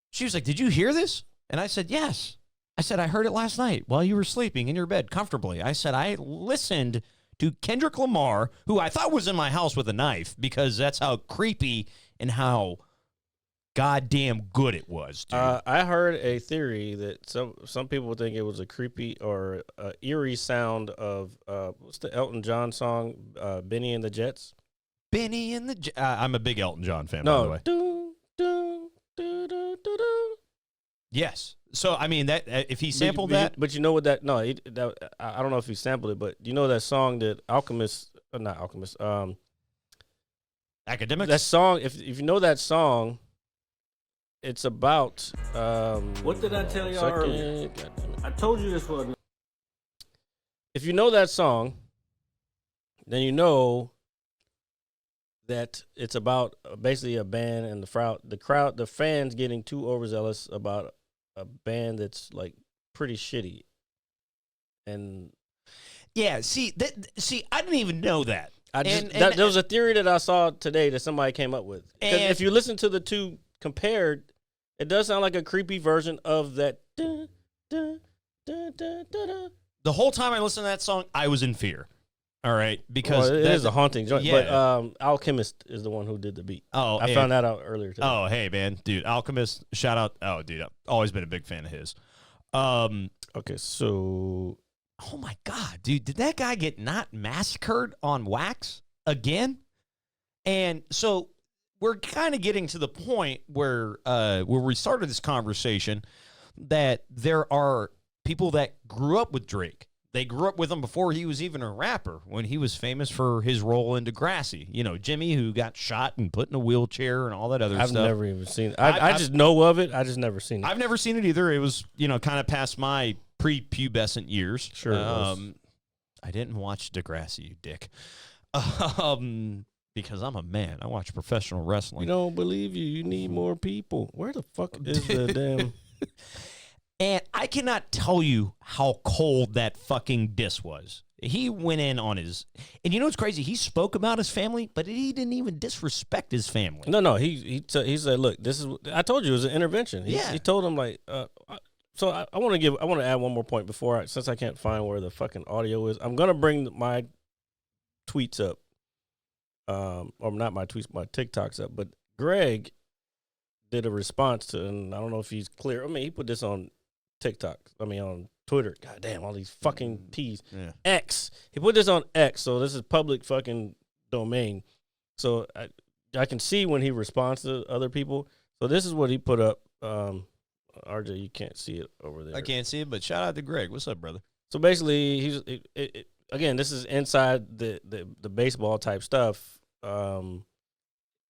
She was like, did you hear this? And I said, yes. I said, I heard it last night while you were sleeping in your bed comfortably. I said, I listened to Kendrick Lamar, who I thought was in my house with a knife because that's how creepy and how goddamn good it was, dude. I heard a theory that some people think it was a creepy or eerie sound of what's the Elton John song, Benny and the Jets? Benny and the I'm a big Elton John fan, by the way. Yes. So, I mean, that if he sampled that. But you know what that, no, I don't know if he sampled it, but you know that song that Academics? That song, if you know that song, it's about. What did I tell y'all earlier? I told you this was. If you know that song, then you know that it's about basically a band and the fans getting too overzealous about a band that's like pretty shitty. And yeah, see, I didn't even know that. There was a theory that I saw today that somebody came up with. Because if you listen to the two compared, it does sound like a creepy version of that. The whole time I listened to that song, I was in fear. All right, because it is a haunting joint. Yeah. But Alchemist is the one who did the beat. Oh, I found that out earlier today. Oh, hey man, dude, Alchemist, shout out. Oh, dude, I've always been a big fan of his. Okay, so oh my God, dude, did that guy get not massacred on wax again? And so we're kind of getting to the point where we started this conversation that there are people that grew up with Drake. They grew up with him before he was even a rapper, when he was famous for his role in Degrassi. You know, Jimmy, who got shot and put in a wheelchair and all that other I've stuff. never even seen it. I just know of it. I just never seen it. I've never seen it either. It was, kind of past my prepubescent years. Sure it was. I didn't watch Degrassi, you dick. Because I'm a man. I watch professional wrestling. We don't believe you. You need more people. Where the fuck is the damn... And I cannot tell you how cold that fucking diss was. He went in on his... And you know what's crazy? He spoke about his family, but he didn't even disrespect his family. No. He said, look, this is... I told you it was an intervention. He told him, like... so I want to add one more point before since I can't find where the fucking audio is. I'm going to bring my tweets up. Or not my tweets, my TikToks up. But Greg did a response to... And I don't know if he's clear. I mean, he put this on... TikTok. On Twitter. God damn, all these fucking T's. Yeah. X. He put this on X, so this is public fucking domain. So I can see when he responds to other people. So this is what he put up. RJ, you can't see it over there. I can't see it, but shout out to Greg. What's up, brother? So basically, again, this is inside the baseball type stuff.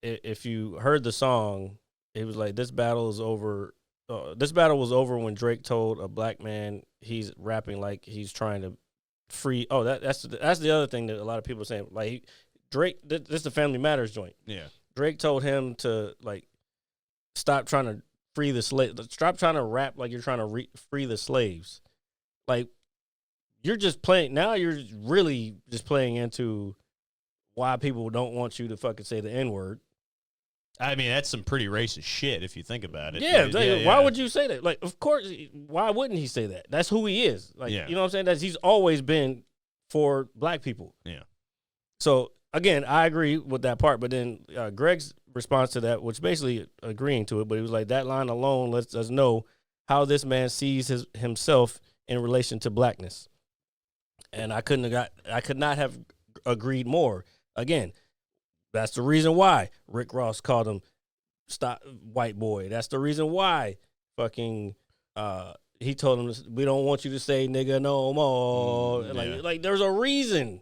If you heard the song, it was like, this battle is over. This battle was over when Drake told a black man he's rapping like he's trying to free. Oh, that's the other thing that a lot of people are saying. Like, Drake, this is the Family Matters joint. Yeah. Drake told him to, like, stop trying to free the slave. Stop trying to rap like you're trying to free the slaves. Like, you're just playing. Now you're really just playing into why people don't want you to fucking say the N-word. I mean, that's some pretty racist shit if you think about it. Yeah, why would you say that? Like, of course, why wouldn't he say that? That's who he is. Like, you know what I'm saying? He's always been for black people. Yeah. So, again, I agree with that part. But then Greg's response to that, which basically agreeing to it, but he was like, that line alone lets us know how this man sees himself in relation to blackness. And I could not have agreed more. Again, that's the reason why Rick Ross called him "stop white boy." That's the reason why fucking he told him, we don't want you to say nigga no more. Like there's a reason.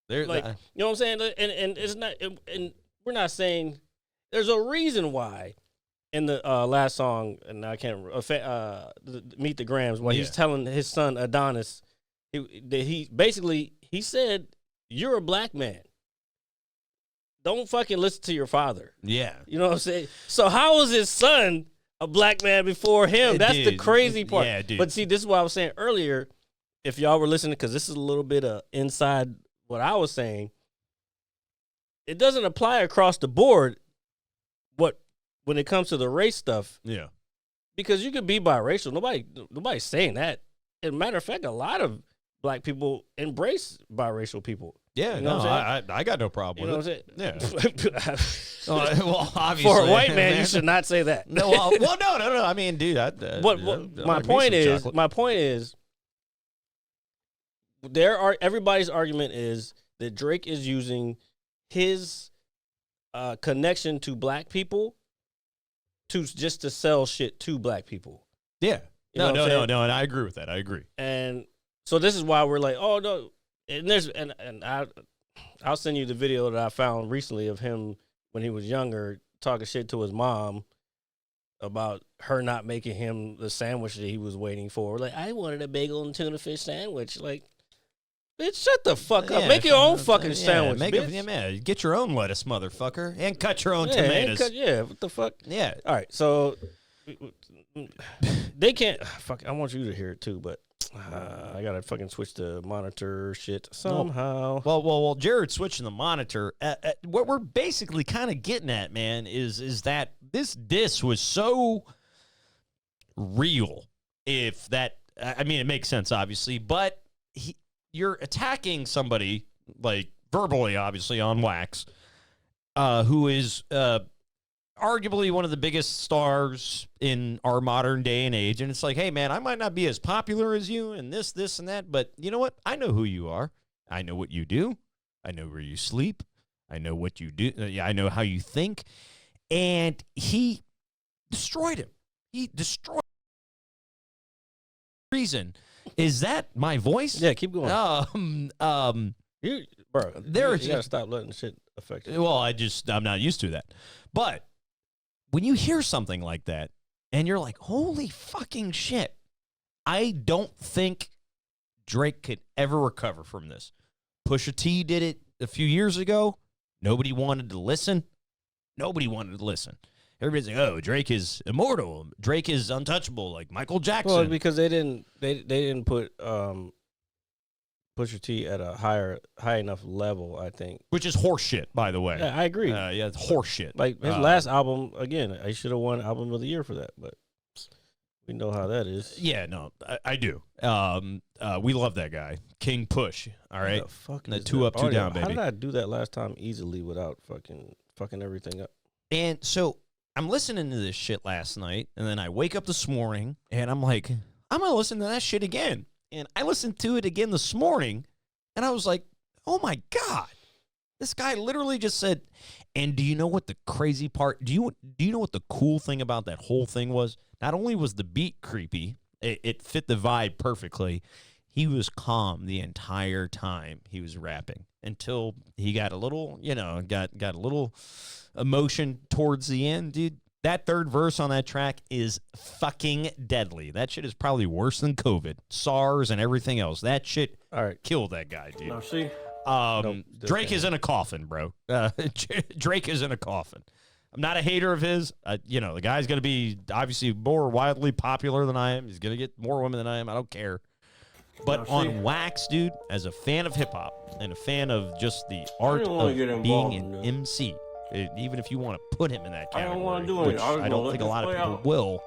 You know what I'm saying? And it's not, and we're not saying there's a reason why. In the last song, and I can't Meet the Grams, where he's telling his son Adonis, he basically said, "You're a black man. Don't fucking listen to your father." Yeah. You know what I'm saying? So how was his son a black man before him? That's the crazy part. Yeah, dude. But see, this is what I was saying earlier. If y'all were listening, because this is a little bit of inside what I was saying, it doesn't apply across the board when it comes to the race stuff. Yeah. Because you could be biracial. Nobody's saying that. As a matter of fact, a lot of black people embrace biracial people. Yeah, you know what I'm saying? I got no problem with it. Yeah. Well, obviously, for a white man, you should not say that. No, no. I mean, dude, my point is, everybody's argument is that Drake is using his connection to black people to sell shit to black people. Yeah. No, and I agree with that. I agree. And so this is why we're like, oh no. And I'll send you the video that I found recently of him when he was younger talking shit to his mom about her not making him the sandwich that he was waiting for. Like, I wanted a bagel and tuna fish sandwich. Like, bitch, shut the fuck up. Make your own fucking sandwich, bitch. Get your own lettuce, motherfucker, and cut your own tomatoes. What the fuck? Yeah. All right, so they can't. Fuck, I want you to hear it too, but I gotta fucking switch the monitor shit somehow. Well, Jared switching the monitor. What we're basically kind of getting at, man, is that this diss was so real. If that, I mean, it makes sense, obviously, but you're attacking somebody, like, verbally, obviously, on wax, who is arguably one of the biggest stars in our modern day and age. And it's like, hey, man, I might not be as popular as you and this, and that. But you know what? I know who you are. I know what you do. I know where you sleep. I know what you do. I know how you think. And he destroyed him. He destroyed him. Reason. Is that my voice? Yeah, keep going. You gotta stop letting shit affect you. Well, I'm not used to that. But when you hear something like that and you're like, holy fucking shit, I don't think Drake could ever recover from this. Pusha T did it a few years ago. Nobody wanted to listen. Everybody's like, oh, Drake is immortal. Drake is untouchable, like Michael Jackson. Well, because they didn't put Pusha T at a high enough level, I think. Which is horseshit, by the way. Yeah, I agree. Yeah, it's horseshit. Like his last album, again, I should have won Album of the Year for that, but we know how that is. Yeah, no, I do. We love that guy, King Push. All right, the fuck the is 2 that up, 2 audio? down, baby. How did I do that last time easily without fucking everything up? And so I'm listening to this shit last night, and then I wake up this morning, and I'm like, I'm gonna listen to that shit again. And I listened to it again this morning, and I was like, oh my God. This guy literally just said, and do you know what the crazy part, do you know what the cool thing about that whole thing was? Not only was the beat creepy, it fit the vibe perfectly, he was calm the entire time he was rapping until he got a little, got a little emotion towards the end, dude. That third verse on that track is fucking deadly. That shit is probably worse than COVID, SARS, and everything else. That shit killed that guy, dude. Now, see? Drake is in a coffin, bro. Drake is in a coffin. I'm not a hater of his. The guy's going to be obviously more wildly popular than I am. He's going to get more women than I am. I don't care. But on wax, dude, as a fan of hip-hop and a fan of just the art of being an MC, even if you want to put him in that category, I don't want to do which it. I don't think a lot of people will,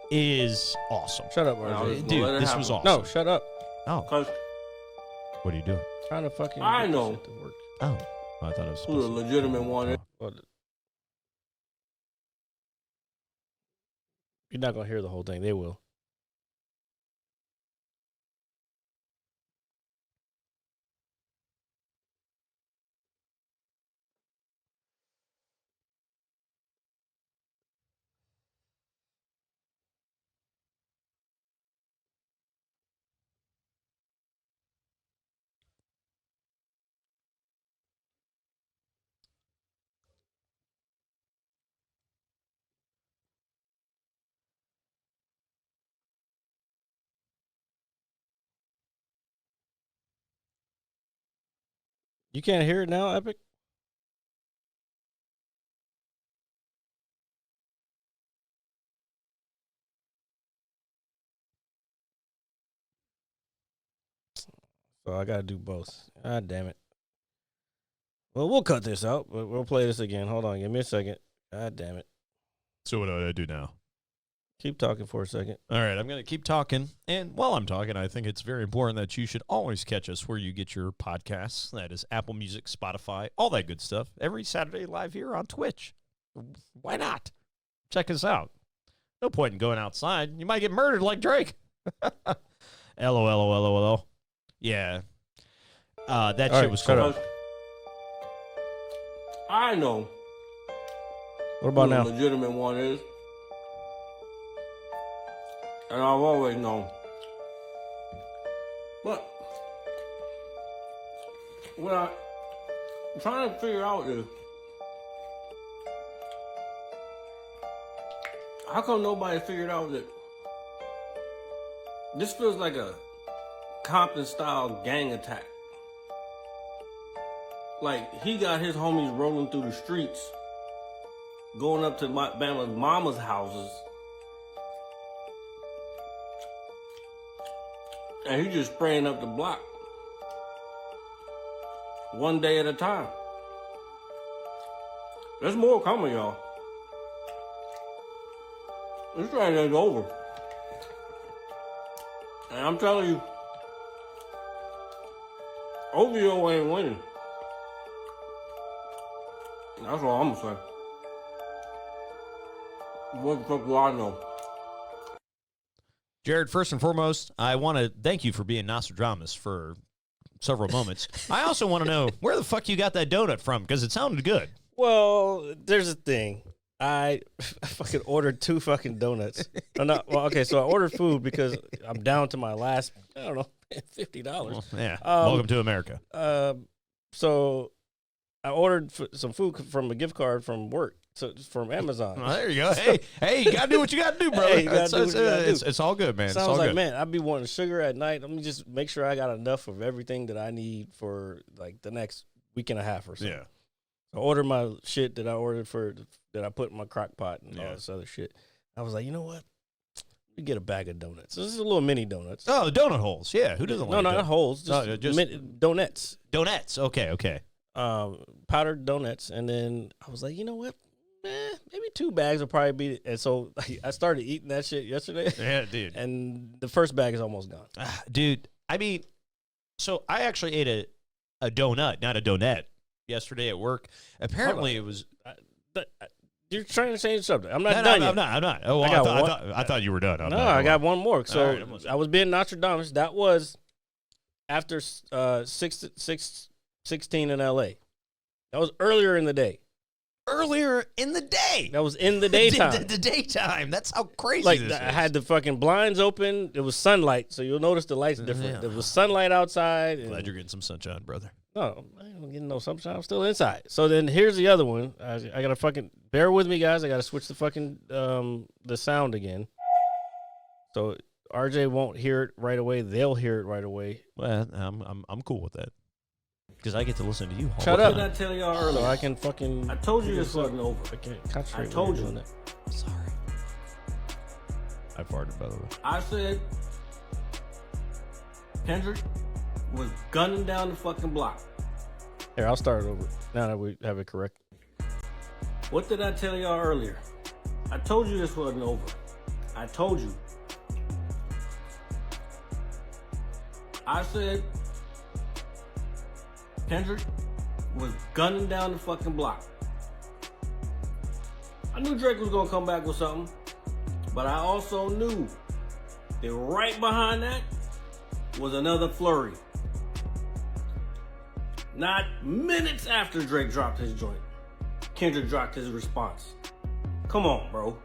is awesome. Shut up, RJ. Dude, this was awesome. No, shut up. Oh. What are you doing? Trying to fucking I get this know. shit to work. Oh. I thought it was Who the supposed to. legitimate one is. Well, you're not gonna hear the whole thing. They will. You can't hear it now, Epic? So I gotta do both. God damn it. Well, we'll cut this out, but we'll play this again. Hold on, give me a second. God damn it. So what do I do now? Keep talking for a second. All right, I'm going to keep talking. And while I'm talking, I think it's very important that you should always catch us where you get your podcasts. That is Apple Music, Spotify, all that good stuff. Every Saturday live here on Twitch. Why not? Check us out. No point in going outside. You might get murdered like Drake. LOL. Yeah. That shit right, was shut cool. up. I know. What about who now? the legitimate one is. And I've always known. But what I'm trying to figure out is, how come nobody figured out that this feels like a Compton-style gang attack? Like, he got his homies rolling through the streets, going up to Bama's mama's houses, and he just spraying up the block, one day at a time. There's more coming, y'all. This train ain't over. And I'm telling you, OVO ain't winning. That's all I'm gonna say. What the fuck do I know? Jared, first and foremost, I want to thank you for being Nostradamus for several moments. I also want to know where the fuck you got that donut from, because it sounded good. Well, there's a thing. I fucking ordered 2 fucking donuts. Okay, so I ordered food because I'm down to my last, I don't know, $50. Well, yeah, welcome to America. So I ordered some food from a gift card from work, so from Amazon. Well, there you go. Hey, you got to do what you got to do, brother. Hey, you gotta do what you gotta do. It's all good, man. So It's I was all like, good. man, I'd be wanting sugar at night. Let me just make sure I got enough of everything that I need for like the next week and a half or so. Yeah. I ordered my shit that I ordered that I put in my crock pot and all this other shit. I was like, you know what? Let me get a bag of donuts. This is a little mini donuts. Oh, the donut holes. Yeah, who doesn't like not holes. Just donuts. Donuts. Okay. Powdered donuts. And then I was like, you know what? Maybe 2 bags will probably be. And so I started eating that shit yesterday. Yeah, dude. And the first bag is almost gone. Dude, I mean, so I actually ate a donut, not a donut, yesterday at work. Apparently it was... You're trying to change the subject. I'm not No, done yet. I'm not. Oh, I thought you were done. I got one more. So All right, I was being Nostradamus. That was after 16 in L.A. That was earlier in the day. Earlier in the day. That was in the daytime. the daytime. That's how crazy Like this I is. had the fucking blinds open. It was sunlight, so you'll notice the lights different. Yeah. There was sunlight outside. And Glad you're getting some sunshine, brother. no, I ain't getting no sunshine. I'm still inside. So then here's the other one. I gotta fucking bear with me, guys. I gotta switch the fucking the sound again. So RJ won't hear it right away. They'll hear it right away. Well, I'm cool with that. Because I get to listen to you. Shut What up. did I tell y'all So earlier? I can fucking. I told you this wasn't over. I can't concentrate. I told when you. doing that. Sorry. I farted, by the way. I said Kendrick was gunning down the fucking block. Here, I'll start over. Now that we have it correct. What did I tell y'all earlier? I told you this wasn't over. I told you. I said Kendrick was gunning down the fucking block. I knew Drake was gonna come back with something, but I also knew that right behind that was another flurry. Not minutes after Drake dropped his joint, Kendrick dropped his response. Come on, bro.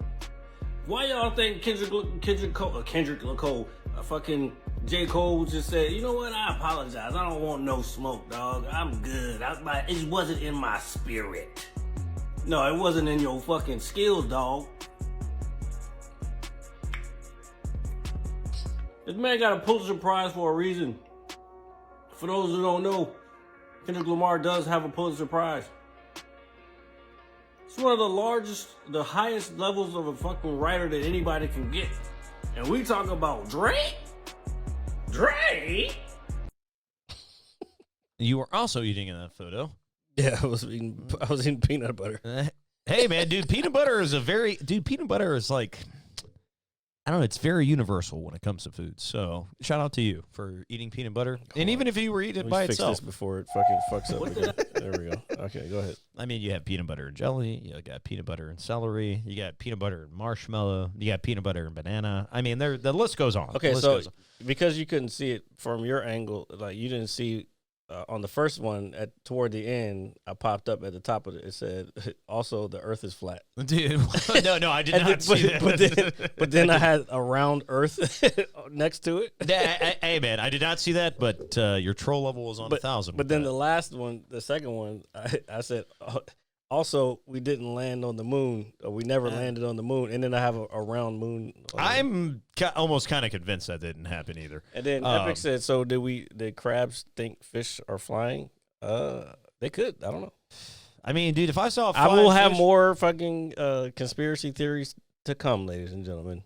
Why y'all think Kendrick Lamar, fucking J. Cole just said, you know what, I apologize. I don't want no smoke, dog. I'm good. It wasn't in my spirit. No, it wasn't in your fucking skills, dog. This man got a Pulitzer Prize for a reason. For those who don't know, Kendrick Lamar does have a Pulitzer Prize. It's one of the highest levels of a fucking writer that anybody can get. And we talk about Drake? Drake? You were also eating in that photo. Yeah, I was eating peanut butter. Hey, man, dude, peanut butter is like, I don't know, it's very universal when it comes to food. So shout out to you for eating peanut butter. And even if you were eating it by fix itself. this before it fucking fucks up again. There we go. Okay, go ahead. I mean, you have peanut butter and jelly. You got peanut butter and celery. You got peanut butter and marshmallow. You got peanut butter and banana. I mean, the list goes on. Okay, The list so goes on. because you couldn't see it from your angle, like you didn't see on the first one toward the end, I popped up at the top of it. It said, "Also, the Earth is flat." Dude, no, I did not see that. But then I had a round Earth next to it. Hey, man, I did not see that, but your troll level was on 1,000. But then the last one, the second one, I said, also, we didn't land on the moon. Or we never landed on the moon. And then I have a round moon. I'm almost kind of convinced that didn't happen either. And then Epic said, so did crabs think fish are flying? They could. I don't know. I mean, dude, if I saw a I will have fish- more fucking conspiracy theories to come, ladies and gentlemen.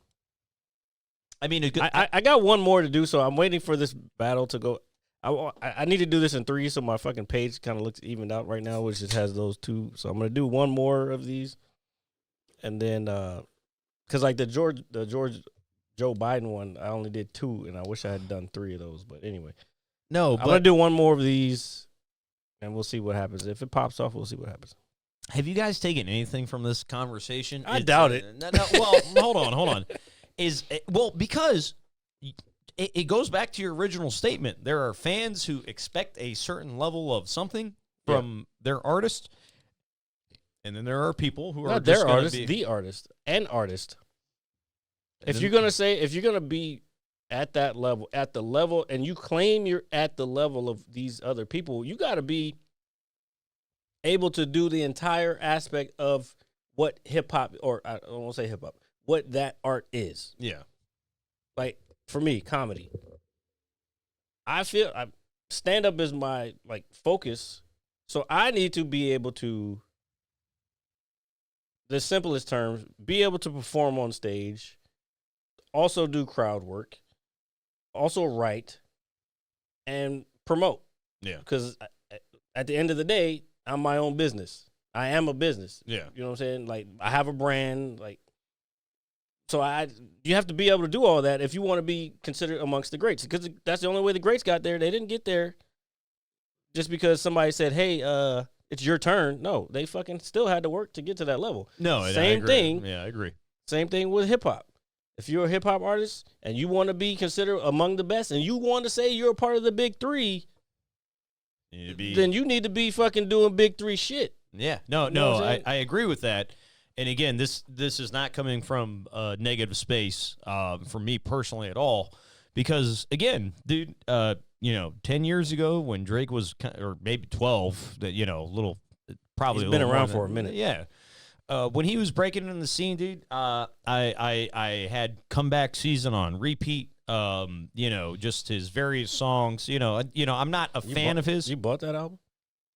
I mean, I got one more to do, so I'm waiting for this battle to go. I need to do this in 3, so my fucking page kind of looks evened out right now, which just has those 2. So I'm gonna do one more of these, and then because like the Joe Biden one, I only did 2, and I wish I had done 3 of those. But anyway, no, I'm gonna do one more of these, and we'll see what happens. If it pops off, we'll see what happens. Have you guys taken anything from this conversation? I doubt it. No, well, hold on. Because it goes back to your original statement. There are fans who expect a certain level of something from their artist, and then there are people who are not just their artist, be, the artist, an artist. And If you're gonna be at that level, and you claim you're at the level of these other people, you got to be able to do the entire aspect of what hip hop, or I don't want to say hip hop, what that art is. yeah. Like for me, comedy. I feel stand up is my like focus, so I need to be able to, the simplest terms, be able to perform on stage, also do crowd work, also write, and promote. Yeah. Because at the end of the day, I'm my own business. I am a business. Yeah. You know what I'm saying? Like, I have a brand. Like, so you have to be able to do all that if you want to be considered amongst the greats. Because that's the only way the greats got there. They didn't get there just because somebody said, hey, it's your turn. No, they fucking still had to work to get to that level. No, and Same thing. Yeah, I agree. Same thing with hip hop. If you're a hip hop artist and you want to be considered among the best and you want to say you're a part of the big three, then you need to be fucking doing big three shit. Yeah. You know what I'm saying? I agree with that. And again, this is not coming from a negative space for me personally at all. Because again, dude, 10 years ago when Drake was, or maybe 12, probably He's been around for a minute. Yeah. When he was breaking in the scene, dude, I had Comeback Season on repeat. Just his various songs. I'm not a fan of his. You bought that album?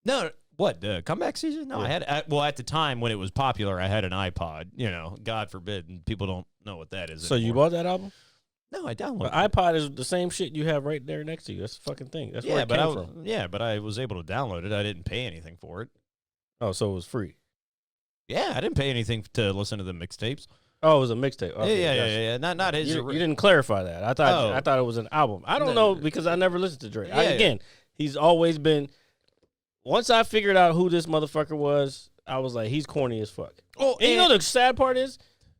No, what, Comeback Season? No, Yeah. at the time when it was popular, I had an iPod. God forbid, and people don't know what that is. So you anymore. bought that album? No, I downloaded. But iPod is the same shit you have right there next to you. That's the fucking thing. That's where it came from. Yeah, but I was able to download it. I didn't pay anything for it. Oh, so it was free. Yeah, I didn't pay anything to listen to the mixtapes. Oh, it was a mixtape. Okay, Yeah. Not his. You didn't clarify that. I thought it was an album. I don't know because I never listened to Drake. Yeah. He's always been. Once I figured out who this motherfucker was, I was like, he's corny as fuck. Oh, and you know the sad part is,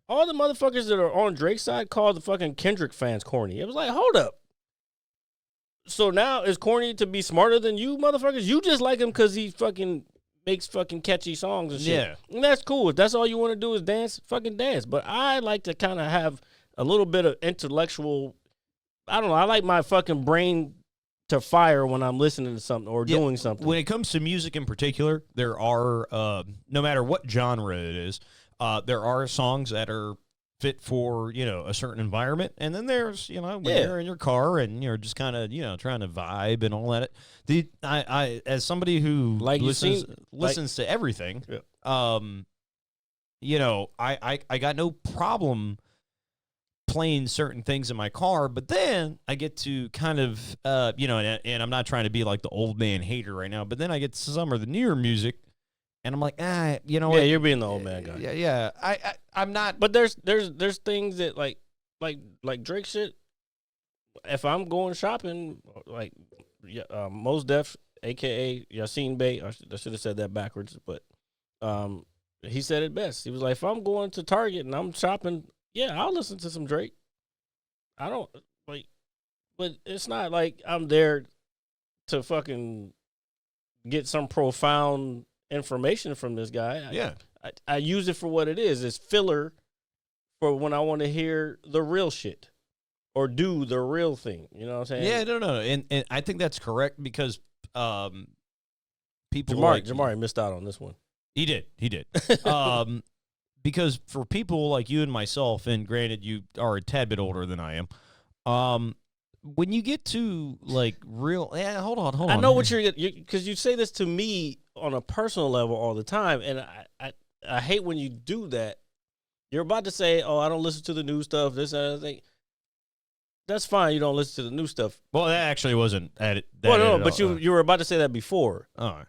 all the motherfuckers that are on Drake's side called the fucking Kendrick fans corny. It was like, hold up. So now is corny to be smarter than you motherfuckers? You just like him because he fucking makes fucking catchy songs and shit. Yeah. And that's cool. If that's all you want to do is dance, fucking dance. But I like to kind of have a little bit of intellectual, I don't know, I like my fucking brain to fire when I'm listening to something or doing something. When it comes to music in particular, there are, no matter what genre it is, there are songs that are fit for, a certain environment. And then there's, when you're in your car and you're just kind of, trying to vibe and all that. I as somebody who listens to everything, I got no problem playing certain things in my car, but then I get to kind of, and I'm not trying to be like the old man hater right now, but then I get to some of the newer music, and I'm like, what? Yeah, you're being the old man guy. Yeah. I'm not. But there's things that like Drake shit. If I'm going shopping, like Mos Def, aka Yassine Bey, I should have said that backwards, but he said it best. He was like, if I'm going to Target and I'm shopping, yeah, I'll listen to some Drake. I don't like, but it's not like I'm there to fucking get some profound information from this guy. I use it for what it is. It's filler for when I want to hear the real shit or do the real thing. You know what I'm saying? Yeah, no. And I think that's correct because people Jamari missed out on this one. He did. Because for people like you and myself, and granted you are a tad bit older than I am, when you get to like real, hold on. I know what you're because you say this to me on a personal level all the time, and I hate when you do that. You're about to say, "Oh, I don't listen to the new stuff." This other thing. That's fine. You don't listen to the new stuff. Well, that actually wasn't at it. No, but you were about to say that before. All right.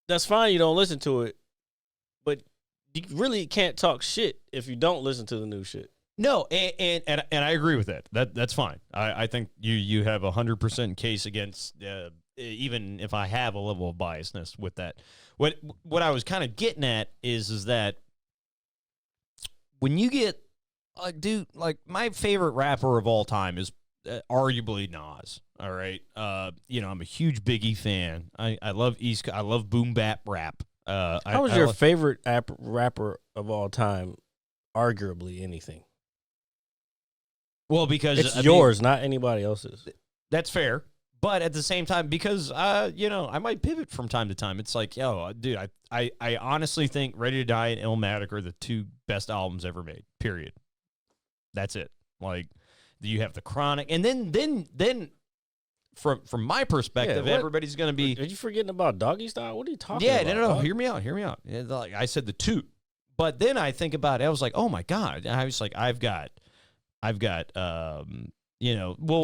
That's fine. You don't listen to it, but you really can't talk shit if you don't listen to the new shit. No, and I agree with that. That's fine. I think you have 100% case against even if I have a level of biasness with that. What I was kind of getting at is that when you get dude, like my favorite rapper of all time is arguably Nas. All right, I'm a huge Biggie fan. I love I love boom bap rap. How was your favorite rapper of all time? Arguably anything. Well, because it's yours, not anybody else's. That's fair. But at the same time, because, I might pivot from time to time. It's like, dude, I honestly think Ready to Die and Illmatic are the two best albums ever made, period. That's it. Like, you have The Chronic. And then from my perspective, everybody's going to be. Are you forgetting about Doggy Style? What are you talking about? Yeah, no. Hear me out. Like I said the two. But then I think about it. I was like, oh, my God. I was like, I've got you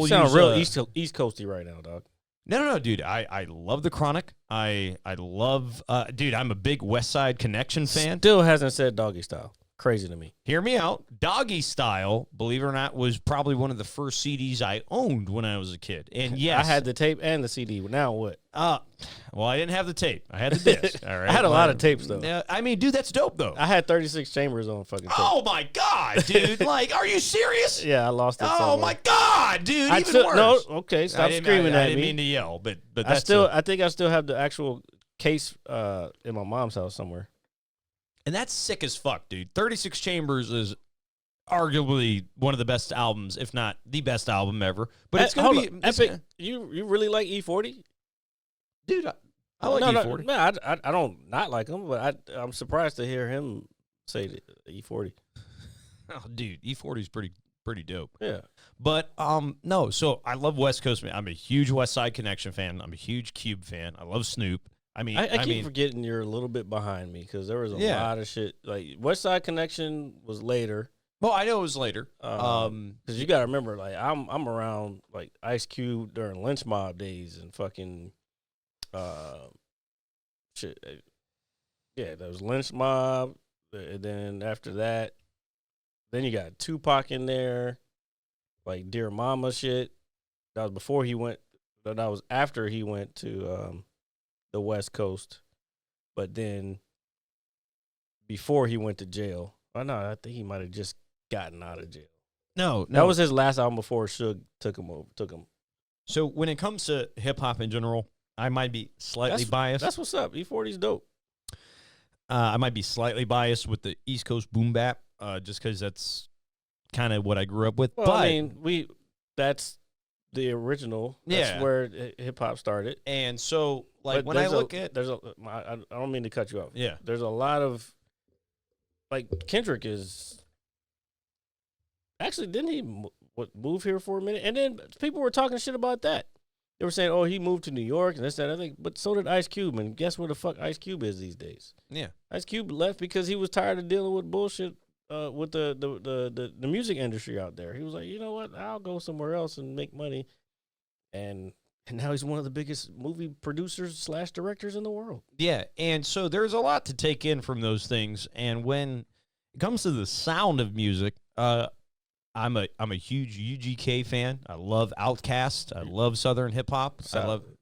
sound real East Coasty right now, dog. No, dude. I love The Chronic. I love, dude. I'm a big West Side Connection fan. Still hasn't said Doggy Style. Crazy to me. Hear me out. Doggy Style, believe it or not, was probably one of the first CDs I owned when I was a kid. And yes, I had the tape and the CD. Now what? Well, I didn't have the tape. I had the disc. All right. I had a lot of tapes though. I mean, dude, that's dope though. I had 36 chambers on fucking tape. Oh my God, dude! Like, are you serious? Yeah, I lost it. Oh my God, dude! Even worse. No, okay, stop screaming at me. I didn't mean to yell, but I think I still have the actual case in my mom's house somewhere. And that's sick as fuck, dude. 36 Chambers is arguably one of the best albums, if not the best album ever. But it's going to be epic. You really like E40? Dude, I like E40. No, I don't not like him, but I'm surprised to hear him say E40. Oh, dude, E40 is pretty dope. Yeah. But no, so I love West Coast, man. I'm a huge West Side Connection fan. I'm a huge Cube fan. I love Snoop. I keep forgetting you're a little bit behind me because there was a lot of shit. Like West Side Connection was later. Well, I know it was later. Because you got to remember, like I'm around like Ice Cube during Lynch Mob days and fucking shit. Yeah, there was Lynch Mob, and then after that, then you got Tupac in there, like Dear Mama shit. That was before he went. That was after he went to the West Coast, but then before he went to jail. Oh no, I think he might have just gotten out of jail. No, that was his last album before Suge took him. So when it comes to hip hop in general, I might be slightly biased. That's what's up. E40's dope. I might be slightly biased with the East Coast boom bap, just because that's kind of what I grew up with. Well, but I mean, that's the original. That's where hip hop started. And so, like, when I look at, I don't mean to cut you off. Yeah, there's a lot of, like, Kendrick is actually, didn't he move here for a minute? And then people were talking shit about that. They were saying, oh, he moved to New York and this, that, I think, but so did Ice Cube. And guess where the fuck Ice Cube is these days? Yeah, Ice Cube left because he was tired of dealing with bullshit with the music industry out there. He was like, you know what? I'll go somewhere else and make money. And now he's one of the biggest movie producers / directors in the world. Yeah, and so there's a lot to take in from those things. And when it comes to the sound of music, I'm a huge UGK fan. I love Outkast. I love Southern hip hop.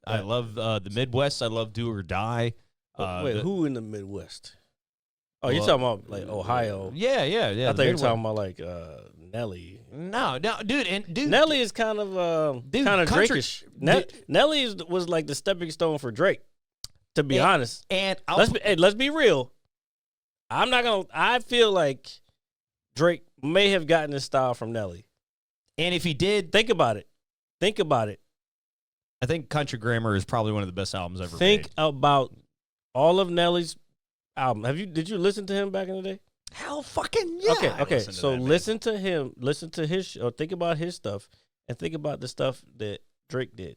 I love the Midwest. I love Do or Die. Wait, who in the Midwest? Oh, you're talking about like Ohio? Yeah. I thought you were talking about like Nelly. No, dude. Nelly is kind of Drake-ish. Nelly was like the stepping stone for Drake. To be honest, and let's be real. I feel like Drake may have gotten his style from Nelly. And if he did, think about it. I think Country Grammar is probably one of the best albums ever made. Think about all of Nelly's album. Did you listen to him back in the day? Hell fucking yeah. Okay. So listen to him, listen to his show, think about his stuff, and think about the stuff that Drake did.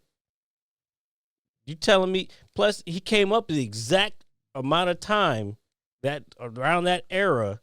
You telling me, plus he came up the exact amount of time that around that era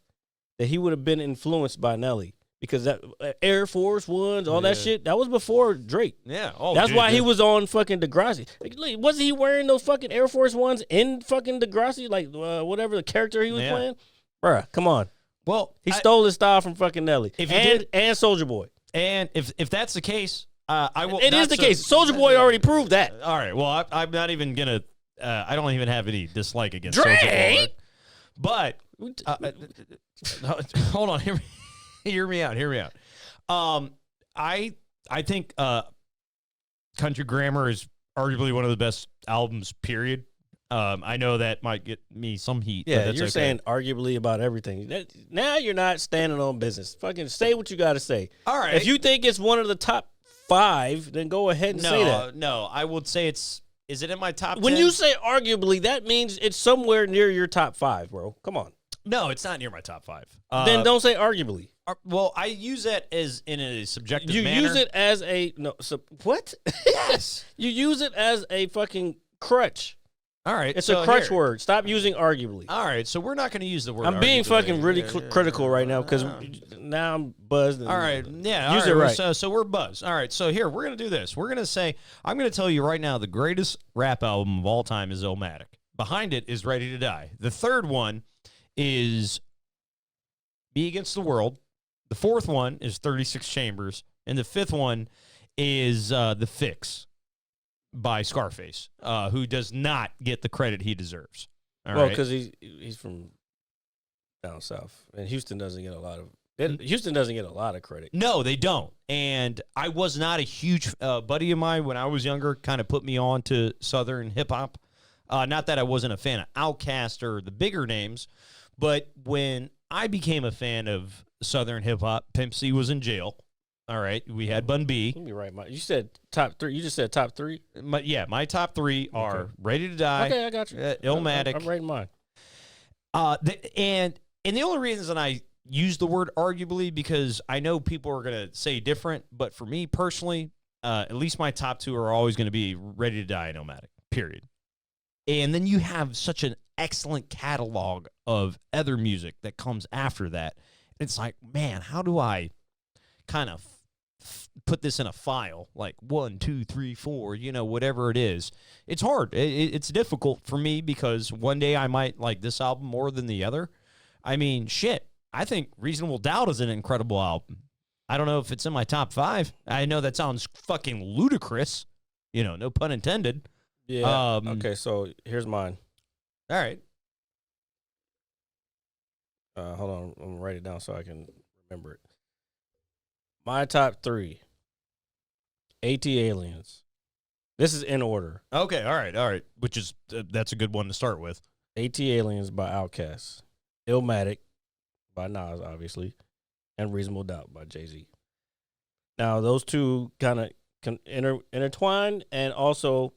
that he would have been influenced by Nelly. Because that Air Force Ones, all that shit, that was before Drake. Yeah. That's why he was on fucking Degrassi. Like, wasn't he wearing those fucking Air Force Ones in fucking Degrassi? Like, whatever the character he was playing? Bruh, come on. Well, He stole his style from fucking Nelly. If he did, and Soulja Boy. and if that's the case, I will. It is the case. Soulja Boy already proved that. All right. Well, I'm not even gonna. I don't even have any dislike against Drake! Soulja Boy. But hold on. Hear me out. Hear me out. I think Country Grammar is arguably one of the best albums. Period. I know that might get me some heat. Yeah, but that's you're okay. saying arguably about everything. Now you're not standing on business. Fucking say what you got to say. All right. If you think it's one of the top 5, then go ahead and say that. No, I would say it's. Is it in my top 10? When you say arguably, that means it's somewhere near your top 5, bro. Come on. No, it's not near my top 5. Then don't say arguably. Well, I use that as in a subjective You manner. use it as a what? Yes. You use it as a fucking crutch. All right. It's so a crutch here. word. Stop using arguably. All right, so we're not going to use the word. I'm being arguably. fucking really critical right now because now I'm buzzed. All right, yeah, Use all it right. right. So we're buzzed. All right, so here we're gonna do this. We're gonna say I'm gonna tell you right now the greatest rap album of all time is Illmatic. Behind it is Ready to Die. The third one is Me Against the World. The fourth one is 36 Chambers, and the fifth one is The Fix by Scarface, who does not get the credit he deserves. All Well, right? because he's from down south, and Houston doesn't get a lot of credit. No, they don't. And I was not a huge buddy of mine when I was younger, kind of put me on to Southern hip hop. Not that I wasn't a fan of Outkast or the bigger names, but when I became a fan of Southern hip hop, Pimp C was in jail. All right, we had Bun B. Let me write you said top 3. You just said top 3. My top 3 are Ready to Die. Okay, I got you. Illmatic. I'm writing mine. And the only reason I use the word arguably because I know people are going to say different, but for me personally, at least my top 2 are always going to be Ready to Die and Illmatic, period. And then you have such an excellent catalog of other music that comes after that. It's like, man, how do I kind of put this in a file, like 1, 2, 3, 4, whatever it is? It's hard. It's difficult for me because one day I might like this album more than the other. I mean, shit, I think Reasonable Doubt is an incredible album. I don't know if it's in my top 5. I know that sounds fucking ludicrous, no pun intended. Yeah. Okay, so here's mine. All right. Hold on. I'm going to write it down so I can remember it. My top 3. AT Aliens. This is in order. Okay, all right. Which is, that's a good one to start with. AT Aliens by Outkast. Illmatic by Nas, obviously. And Reasonable Doubt by Jay-Z. Now, those two kind of intertwine, and also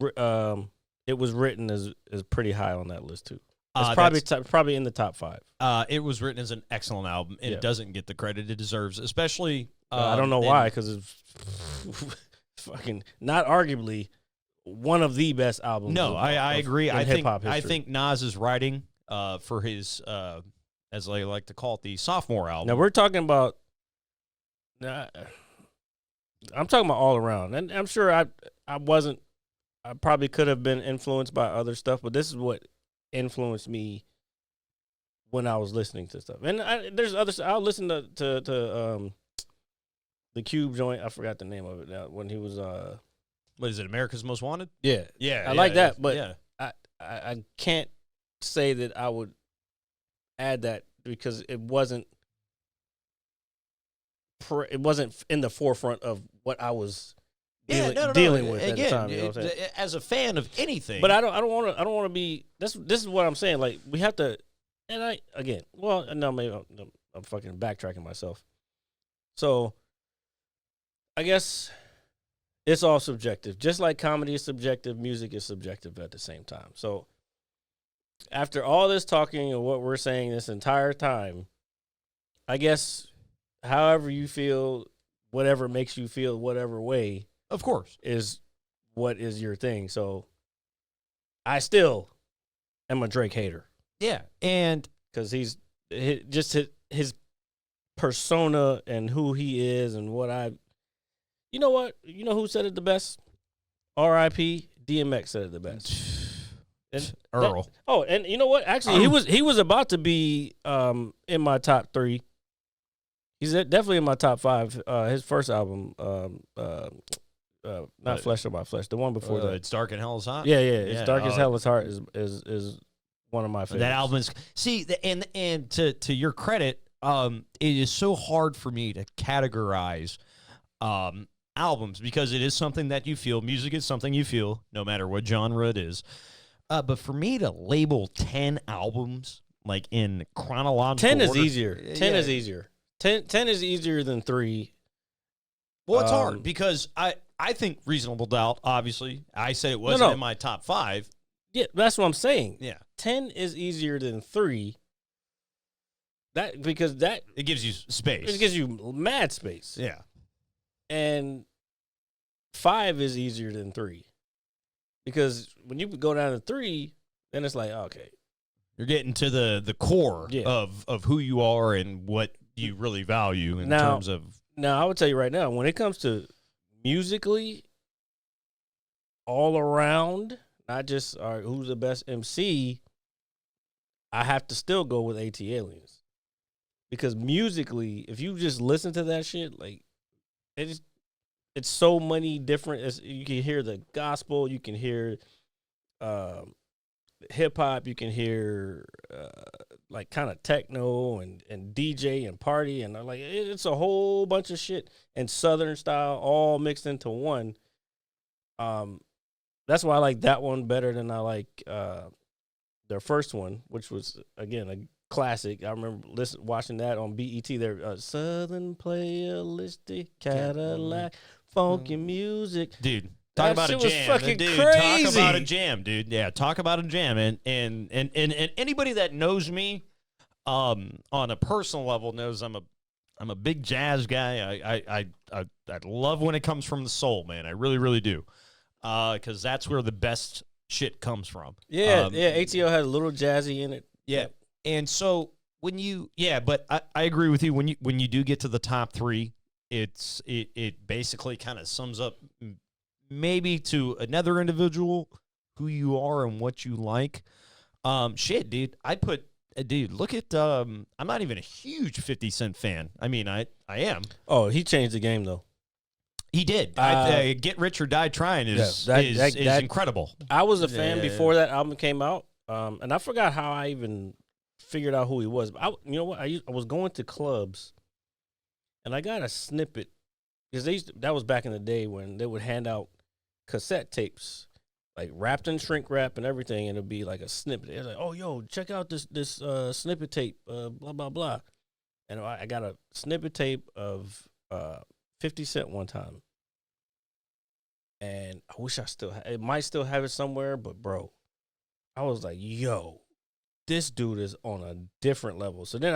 it was written as pretty high on that list, too. It's probably in the top 5. It was written as an excellent album, and it doesn't get the credit it deserves, especially... I don't know why, because it's fucking not arguably one of the best albums. No, I agree. I history. think Nas is writing for his, as they like to call it, the sophomore album. Now we're talking about. I'm talking about all around, and I'm sure I wasn't. I probably could have been influenced by other stuff, but this is what influenced me when I was listening to stuff. And there's other. I'll listen to the Cube joint. I forgot the name of it now. When he was what is it? America's Most Wanted. Yeah. I like that, but I can't say that I would add that because it wasn't in the forefront of what I was dealing with again, at the time. You know what I'm saying? As a fan of anything, But I don't want to be. This is what I'm saying. Like we have to, and maybe I'm fucking backtracking myself. So I guess it's all subjective. Just like comedy is subjective, music is subjective at the same time. So after all this talking and what we're saying this entire time, I guess however you feel, whatever makes you feel whatever way, of course, is what is your thing. So I still am a Drake hater. Yeah, and because he's just his persona and who he is and what you know what? You know who said it the best? R.I.P. DMX said it the best. Earl. And you know what? Actually, he was about to be in my top 3. He's definitely in my top 5. His first album, not Flesh of My Flesh, the one before that. It's Dark and Hell is Hot. Yeah. It's Dark as Hell is Hard is one of my favorites. That album is and to your credit, it is so hard for me to categorize albums because it is something that you feel. Music is something you feel, no matter what genre it is. But for me to label 10 albums like in chronological 10 is order, easier. 10 is easier. 10 is easier than 3. Well, it's hard because I think Reasonable Doubt, obviously, I said it wasn't in my top 5. Yeah, that's what I'm saying. Yeah. 10 is easier than 3. Because it gives you space. It gives you mad space. Yeah. And 5 is easier than 3. Because when you go down to 3, then it's like, okay. You're getting to the core of who you are and what you really value in terms of. Now, I would tell you right now, when it comes to musically, all around, not just who's the best MC, I have to still go with AT Aliens. Because musically, if you just listen to that shit, like, it's so many different. You can hear the gospel, you can hear hip hop, you can hear like kind of techno and DJ and party, and like it's a whole bunch of shit and Southern style all mixed into one. That's why I like that one better than I like their first one, which was again a classic. I remember watching that on BET. Their Southern Playalistic Cadillac. Funky music, dude. Talk about a jam, dude. Crazy. Talk about a jam, dude. Yeah, talk about a jam, and anybody that knows me, on a personal level knows I'm a big jazz guy. I love when it comes from the soul, man. I really, really do, because that's where the best shit comes from. Yeah, ATL has a little jazzy in it. Yeah, and so but I agree with you when you do get to the top 3. It basically kind of sums up maybe to another individual who you are and what you like. Shit, dude. Look at I'm not even a huge 50 Cent fan. I mean, I am. Oh, he changed the game though. He did. Get Rich or Die Trying is incredible. I was a fan before that album came out, and I forgot how I even figured out who he was. But you know what? I was going to clubs. And I got a snippet because that was back in the day when they would hand out cassette tapes, like wrapped in shrink wrap and everything, and it'd be like a snippet. It was like, "Oh, yo, check out this snippet tape, blah blah blah." And I got a snippet tape of 50 Cent one time, and I wish it might still have it somewhere, but bro, I was like, "Yo, this dude is on a different level." So then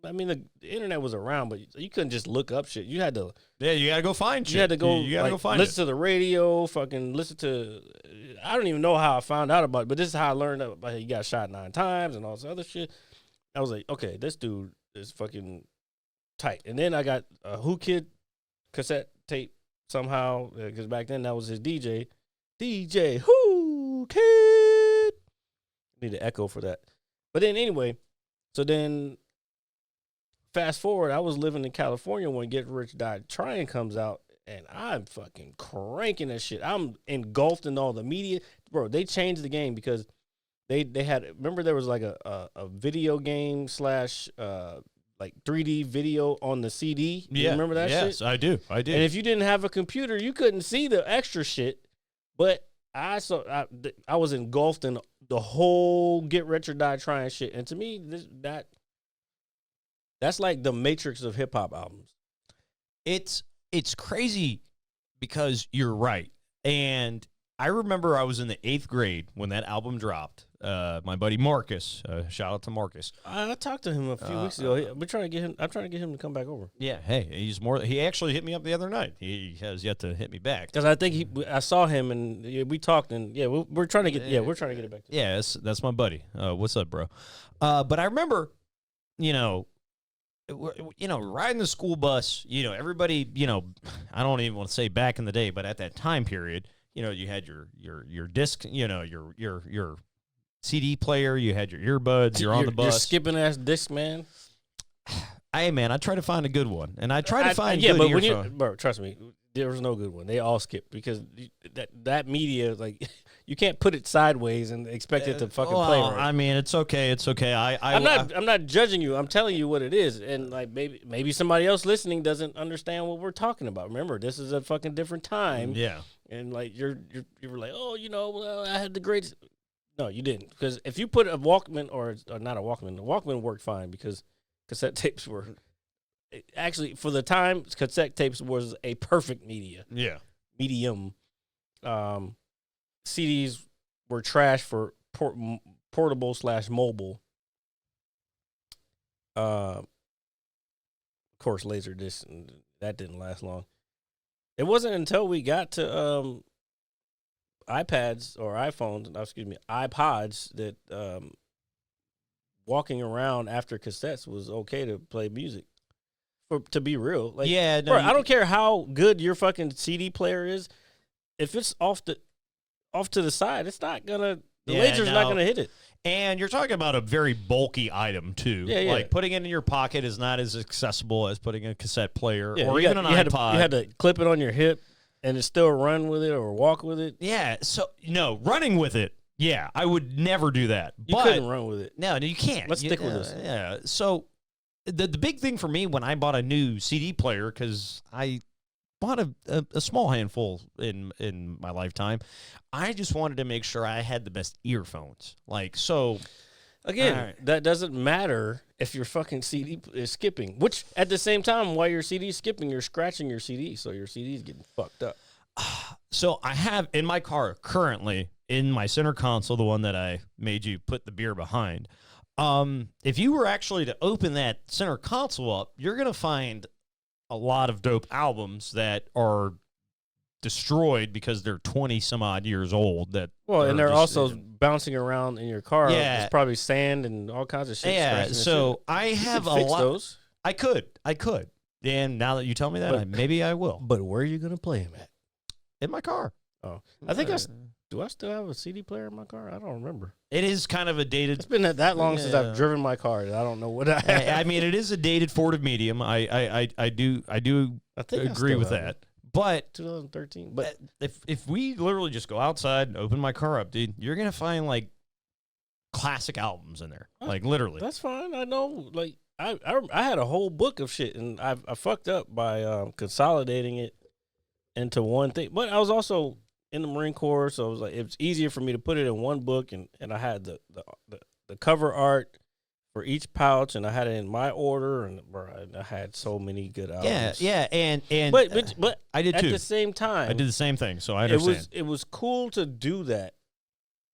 the internet was around, but you couldn't just look up shit. You had to. Yeah, you got to go find shit. You had to go. You got to go find listen to the radio, fucking listen to. I don't even know how I found out about it, but this is how I learned about he got shot 9 times and all this other shit. I was like, okay, this dude is fucking tight. And then I got a Who Kid cassette tape somehow, because back then that was his DJ Who Kid. Need an echo for that. But then anyway, so then. Fast forward, I was living in California when Get Rich Die Trying comes out, and I'm fucking cranking that shit. I'm engulfed in all the media. Bro, they changed the game because they had, remember there was like a video game / like 3D video on the CD? You remember that shit? Yes, I do. And if you didn't have a computer, you couldn't see the extra shit. But I was engulfed in the whole Get Rich or Die Trying shit. And to me, that's like the Matrix of hip hop albums. It's crazy because you're right. And I remember I was in the 8th grade when that album dropped. My buddy Marcus, shout out to Marcus. I talked to him a few weeks ago. I'm trying to get him to come back over. Yeah, hey, he actually hit me up the other night. He has yet to hit me back. Because I think I saw him and we talked and we're trying to get it back to him. Yeah, that's my buddy. What's up, bro? But I remember, riding the school bus, everybody, I don't even want to say back in the day, but at that time period, you had your disc, your CD player, you had your earbuds, you're on the bus. You're skipping ass disc, man. Hey, man, I try to find a good one, and I try to find yeah, good but when earphone. bro, trust me, there was no good one. They all skip because that media, like, you can't put it sideways and expect it to fucking play right. I mean, it's okay. It's okay. I'm not judging you. I'm telling you what it is, and like maybe somebody else listening doesn't understand what we're talking about. Remember, this is a fucking different time. Yeah, and like you were like, oh, well, I had the greatest. No, you didn't, because if you put a Walkman or not a Walkman, the Walkman worked fine because cassette tapes were actually, for the time, cassette tapes was a perfect medium. CDs were trash for portable / mobile. Of course, Laserdisc, and that didn't last long. It wasn't until we got to iPads or iPods that walking around after cassettes was okay to play music. To be real, like, yeah, no, bro, I don't care how good your fucking CD player is. If it's off to the side, it's not gonna. The laser's not gonna hit it. And you're talking about a very bulky item too. Yeah. Like putting it in your pocket is not as accessible as putting a cassette player or you even an iPod. You had to clip it on your hip and it still run with it or walk with it. Yeah. So no, running with it. Yeah, I would never do that. You couldn't run with it. No, you can't. Let's stick with this. Yeah. So the big thing for me when I bought a new CD player, because I bought a small handful in my lifetime, I just wanted to make sure I had the best earphones. Like, so again, that doesn't matter if your fucking CD is skipping, which at the same time, while your CD is skipping, you're scratching your CD, so your CD is getting fucked up. So I have in my car currently, in my center console, the one that I made you put the beer behind. If you were actually to open that center console up, you're going to find a lot of dope albums that are destroyed because they're 20 some odd years old. And they're also bouncing around in your car. Yeah. There's probably sand and all kinds of shit. Yeah. So I have a lot. Those. I could. And now that you tell me that, maybe I will. But where are you going to play them at? In my car. Oh, I think do I still have a CD player in my car? I don't remember. It is kind of a dated. It's been that long since I've driven my car that I don't know what I have. I mean, it is a dated Ford Medium. I do agree with that. But 2013. But if we literally just go outside and open my car up, dude, you're gonna find like classic albums in there, like literally. That's fine. I know. Like I had a whole book of shit, and I fucked up by consolidating it into one thing. But I was also in the Marine Corps, so it was like it's easier for me to put it in one book, and I had the cover art for each pouch, and I had it in my order, and I had so many good albums. Yeah, and but I did at too. the same time, I did the same thing, so I understand. It was cool to do that,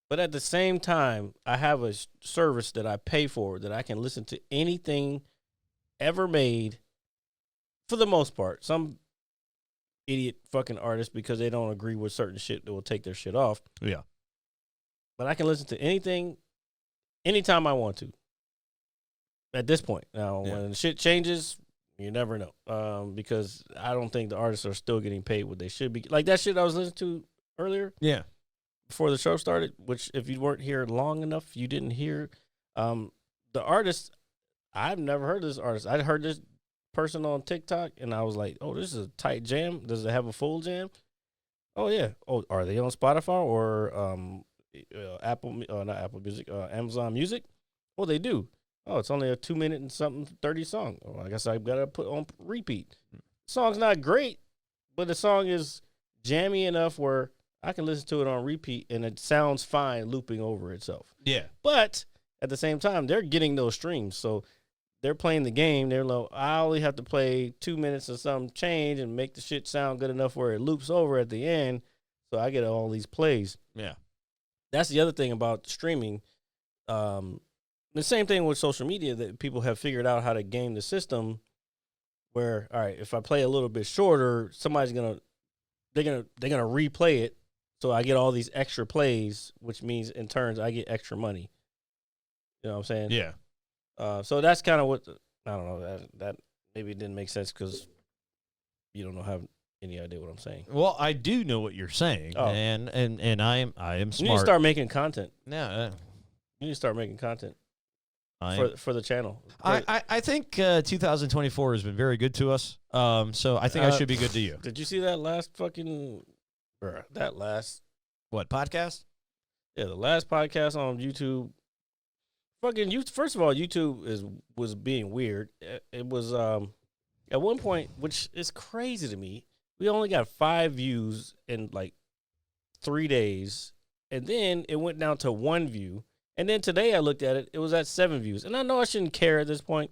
but at the same time, I have a service that I pay for that I can listen to anything ever made, for the most part. Some idiot fucking artists, because they don't agree with certain shit, that will take their shit off. Yeah, but I can listen to anything, anytime I want to. At this point, now when shit changes, you never know. Because I don't think the artists are still getting paid what they should be. Like that shit I was listening to earlier. Yeah. Before the show started, which if you weren't here long enough, you didn't hear. The artist, I've never heard of this artist. I heard this person on TikTok, and I was like, "Oh, this is a tight jam. Does it have a full jam?" Oh yeah. Oh, are they on Spotify or not Apple Music, Amazon Music? Oh, they do. Oh, it's only a 2 minute and something 30 song. Oh, I guess I've got to put on repeat. The song's not great, but the song is jammy enough where I can listen to it on repeat and it sounds fine looping over itself. Yeah. But at the same time, they're getting those streams. So they're playing the game. They're like, I only have to play 2 minutes of some change and make the shit sound good enough where it loops over at the end. So I get all these plays. Yeah. That's the other thing about streaming. The same thing with social media, that people have figured out how to game the system where, all right, if I play a little bit shorter, somebody's they're gonna replay it. So I get all these extra plays, which means in turns I get extra money. You know what I'm saying? Yeah. So that's kind of what I don't know, that maybe didn't make sense because you don't know how any idea what I'm saying. Well, I do know what you're saying, Oh. and I am You need to smart. start making content. Yeah, You need to start making content I am. for the channel. I think 2024 has been very good to us. So I think I should be good to you. Did you see that last fucking, that last, What, podcast? yeah, the last podcast on YouTube? Fucking you. First of all, YouTube was being weird. It was at one point, which is crazy to me. We only got 5 views in like 3 days, and then it went down to 1 view. And then today I looked at it; it was at 7 views. And I know I shouldn't care at this point,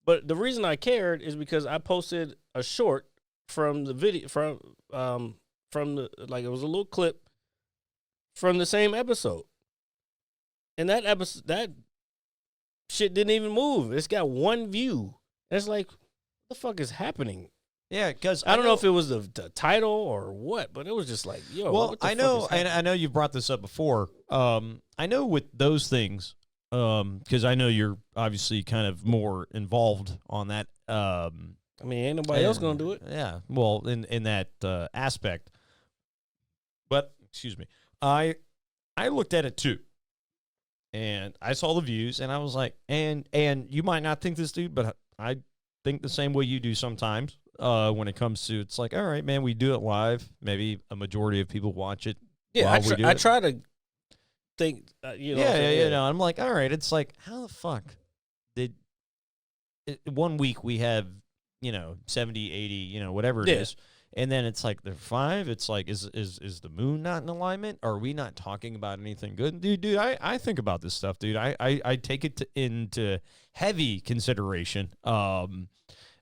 but the reason I cared is because I posted a short from the video from the, like, it was a little clip from the same episode. And that episode, that shit didn't even move. It's got 1 view. And it's like, what the fuck is happening? Yeah, because I don't know if it was the title or what, but it was just like, yo. Well, what the I fuck know, is happening? and I know you've brought this up before. I know with those things, because I know you're obviously kind of more involved on that. I mean, ain't nobody else gonna do it. Yeah, well, in that aspect. But excuse me, I looked at it too, and I saw the views, and I was like, and you might not think this, dude, but I think the same way you do sometimes. When it comes to, it's like, all right, man, we do it live. Maybe a majority of people watch it. Yeah, while we do I it. try to think, you know. Yeah. No, I'm like, all right. It's like, how the fuck did 1 week we have, 70, 80, whatever it Yeah. is, and then it's like the 5. It's like, is the moon not in alignment? Are we not talking about anything good, dude? I think about this stuff, dude. I take it into heavy consideration,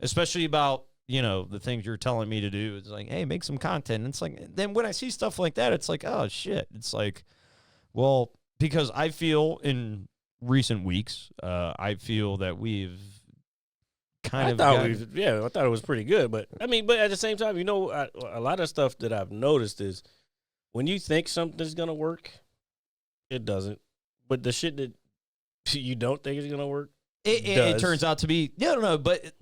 especially about. The things you're telling me to do. It's like, hey, make some content. And it's like, then when I see stuff like that, it's like, oh, shit. It's like, well, because I feel in recent weeks, I feel that we've kind of I thought it was pretty good. But, I mean, but at the same time, a lot of stuff that I've noticed is when you think something's going to work, it doesn't. But the shit that you don't think is going to work, It turns out to be no, but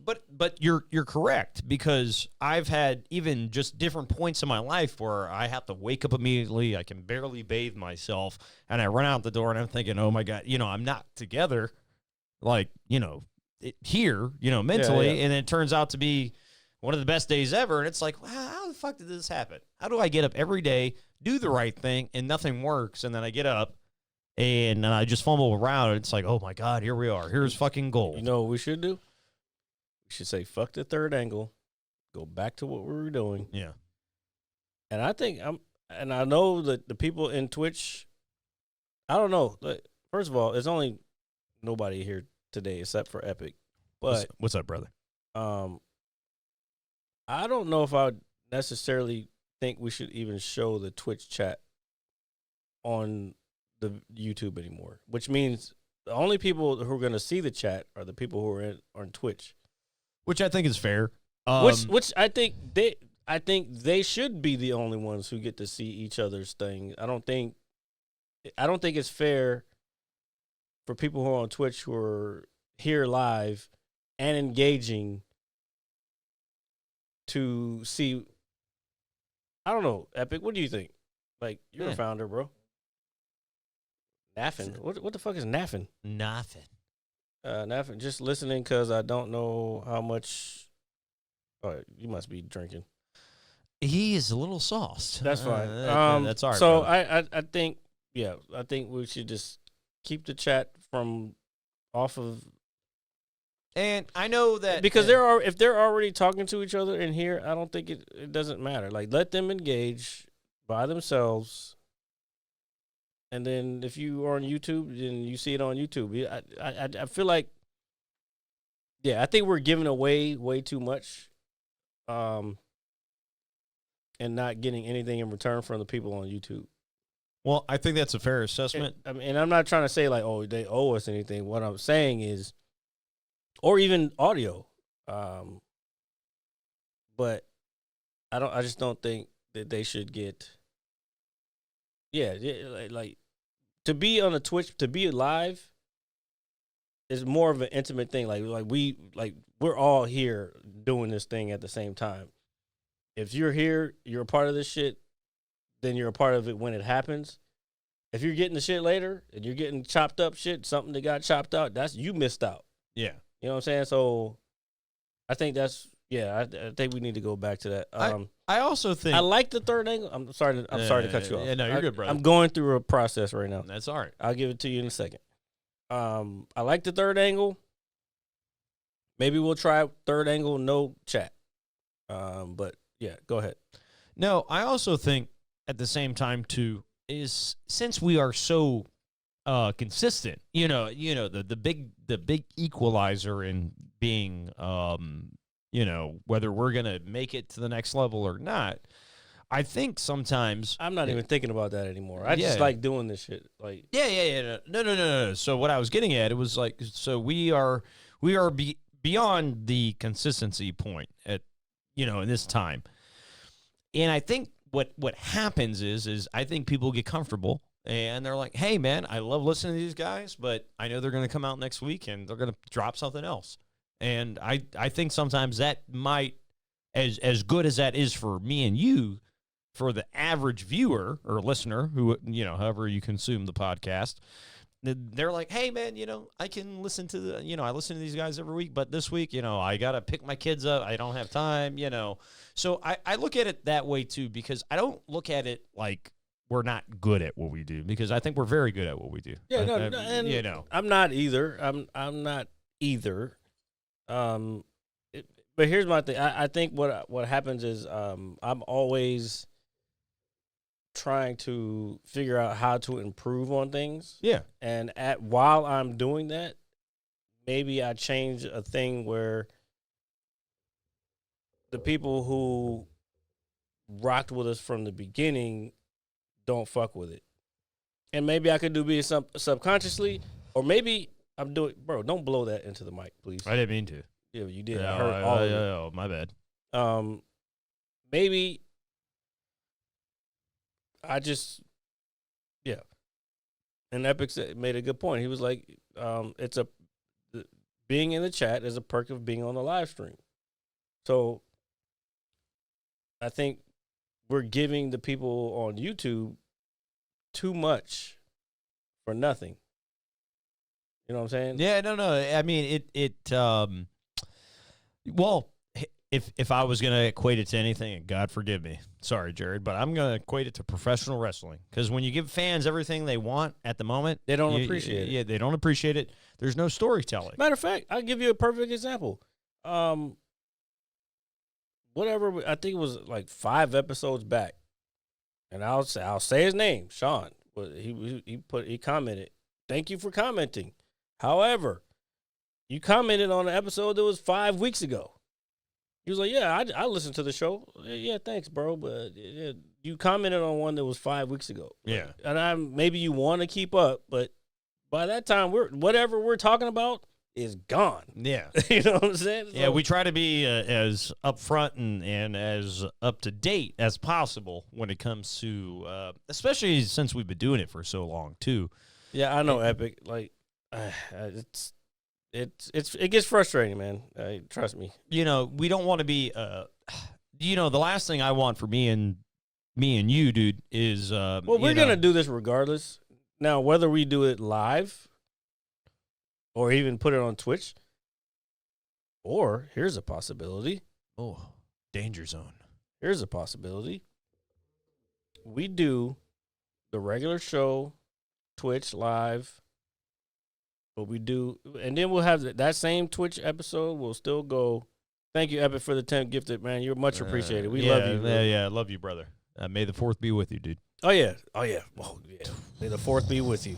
you're correct, because I've had even just different points in my life where I have to wake up immediately. I can barely bathe myself, and I run out the door, and I'm thinking, oh my god, I'm not together, like here, mentally, Yeah. and it turns out to be one of the best days ever, and it's like, wow, how the fuck did this happen? How do I get up every day, do the right thing, and nothing works, and then I get up. And then I just fumble around, and it's like, oh my god, here we are. Here's fucking gold. you know what we should do? We should say, fuck the third angle, go back to what we were doing. Yeah. And I know that the people in Twitch, I don't know. Like, first of all, there's only nobody here today except for Epic. But What's up, brother? I don't know if I would necessarily think we should even show the Twitch chat on the YouTube anymore, which means the only people who are going to see the chat are the people who are on Twitch. Which I think is fair. Which I think they should be the only ones who get to see each other's thing. I don't think it's fair for people who are on Twitch who are here live and engaging to see. I don't know, Epic. What do you think? Like, you're a founder, bro. Naffin. What the fuck is naffin? Nothing. Naffin. Just listening because I don't know how much. Oh, you must be drinking. He is a little sauced. That's fine. That's all right. So brother. I think we should just keep the chat from off of, and I know that because if they're already talking to each other in here, I don't think it doesn't matter. Like, let them engage by themselves. And then if you are on YouTube, then you see it on YouTube. I feel like, I think we're giving away way too much, and not getting anything in return from the people on YouTube. Well, I think that's a fair assessment. And I'm not trying to say like, oh, they owe us anything. What I'm saying is, or even audio, but I just don't think that they should get. Yeah, like to be on a Twitch, to be live is more of an intimate thing. Like we're all here doing this thing at the same time. if you're here, you're a part of this shit, then you're a part of it when it happens. If you're getting the shit later and you're getting chopped up shit, something that got chopped out, that's you missed out. Yeah. You know what I'm saying? So I think that's I think we need to go back to that. I also think I like the third angle. I'm sorry to cut you off. Yeah, no, you're good, brother. I'm going through a process right now. That's all right. I'll give it to you in a second. I like the third angle. Maybe we'll try third angle, no chat. But yeah, go ahead. No, I also think at the same time too is since we are so consistent, the big equalizer in being whether we're gonna make it to the next level or not. I think sometimes I'm not even thinking about that anymore. I just like doing this shit. Like no. So what I was getting at, it was like, so we are beyond the consistency point at in this time, and I think what happens is I think people get comfortable and they're like, hey man, I love listening to these guys, but I know they're going to come out next week and they're going to drop something else, and I think sometimes that might, as good as that is for me and you, for the average viewer or listener who, however you consume the podcast, they're like, hey, man, I can listen to I listen to these guys every week, but this week, I got to pick my kids up. I don't have time, So I look at it that way, too, because I don't look at it like we're not good at what we do, because I think we're very good at what we do. Yeah, I'm not either. I'm not either. But here's my thing. I think what happens is I'm always trying to figure out how to improve on things. Yeah. And while I'm doing that, maybe I change a thing where the people who rocked with us from the beginning don't fuck with it. And maybe I could do it subconsciously, or maybe I'm doing, bro, don't blow that into the mic, please. I didn't mean to. Yeah, you did. No, I heard all of it. Oh, my bad. Maybe I just, And Epic made a good point. He was like, being in the chat is a perk of being on the live stream. So I think we're giving the people on YouTube too much for nothing. You know what I'm saying? Yeah, no. I mean, well, if I was going to equate it to anything, and God forgive me, sorry, Jared, but I'm going to equate it to professional wrestling. Because when you give fans everything they want at the moment, they don't appreciate it. Yeah, they don't appreciate it. There's no storytelling. Matter of fact, I'll give you a perfect example. Whatever, I think it was like 5 episodes back, and I'll say his name, Sean. He commented, "Thank you for commenting. However, you commented on an episode that was 5 weeks ago." He was like, "Yeah, I listened to the show. Yeah, thanks, bro. But you commented on one that was 5 weeks ago. Yeah, and maybe you want to keep up, but by that time, whatever we're talking about is gone. Yeah, you know what I'm saying? Yeah, we try to be as upfront and as up to date as possible when it comes to, especially since we've been doing it for so long too. Yeah, I know, Epic. Like, it gets frustrating, man. Trust me. We don't want to be. The last thing I want for me and you, dude, is. Well, we're gonna do this regardless. Now, whether we do it live, or even put it on Twitch, or here's a possibility. Oh, danger zone. Here's a possibility. We do the regular show, Twitch live. But we do, and then we'll have that same Twitch episode. We'll still go. Thank you, Epic, for the 10 gifted, man. You're much appreciated. We love you. Bro. Yeah, love you, brother. May the 4th be with you, dude. Oh yeah. Oh yeah. May the 4th be with you.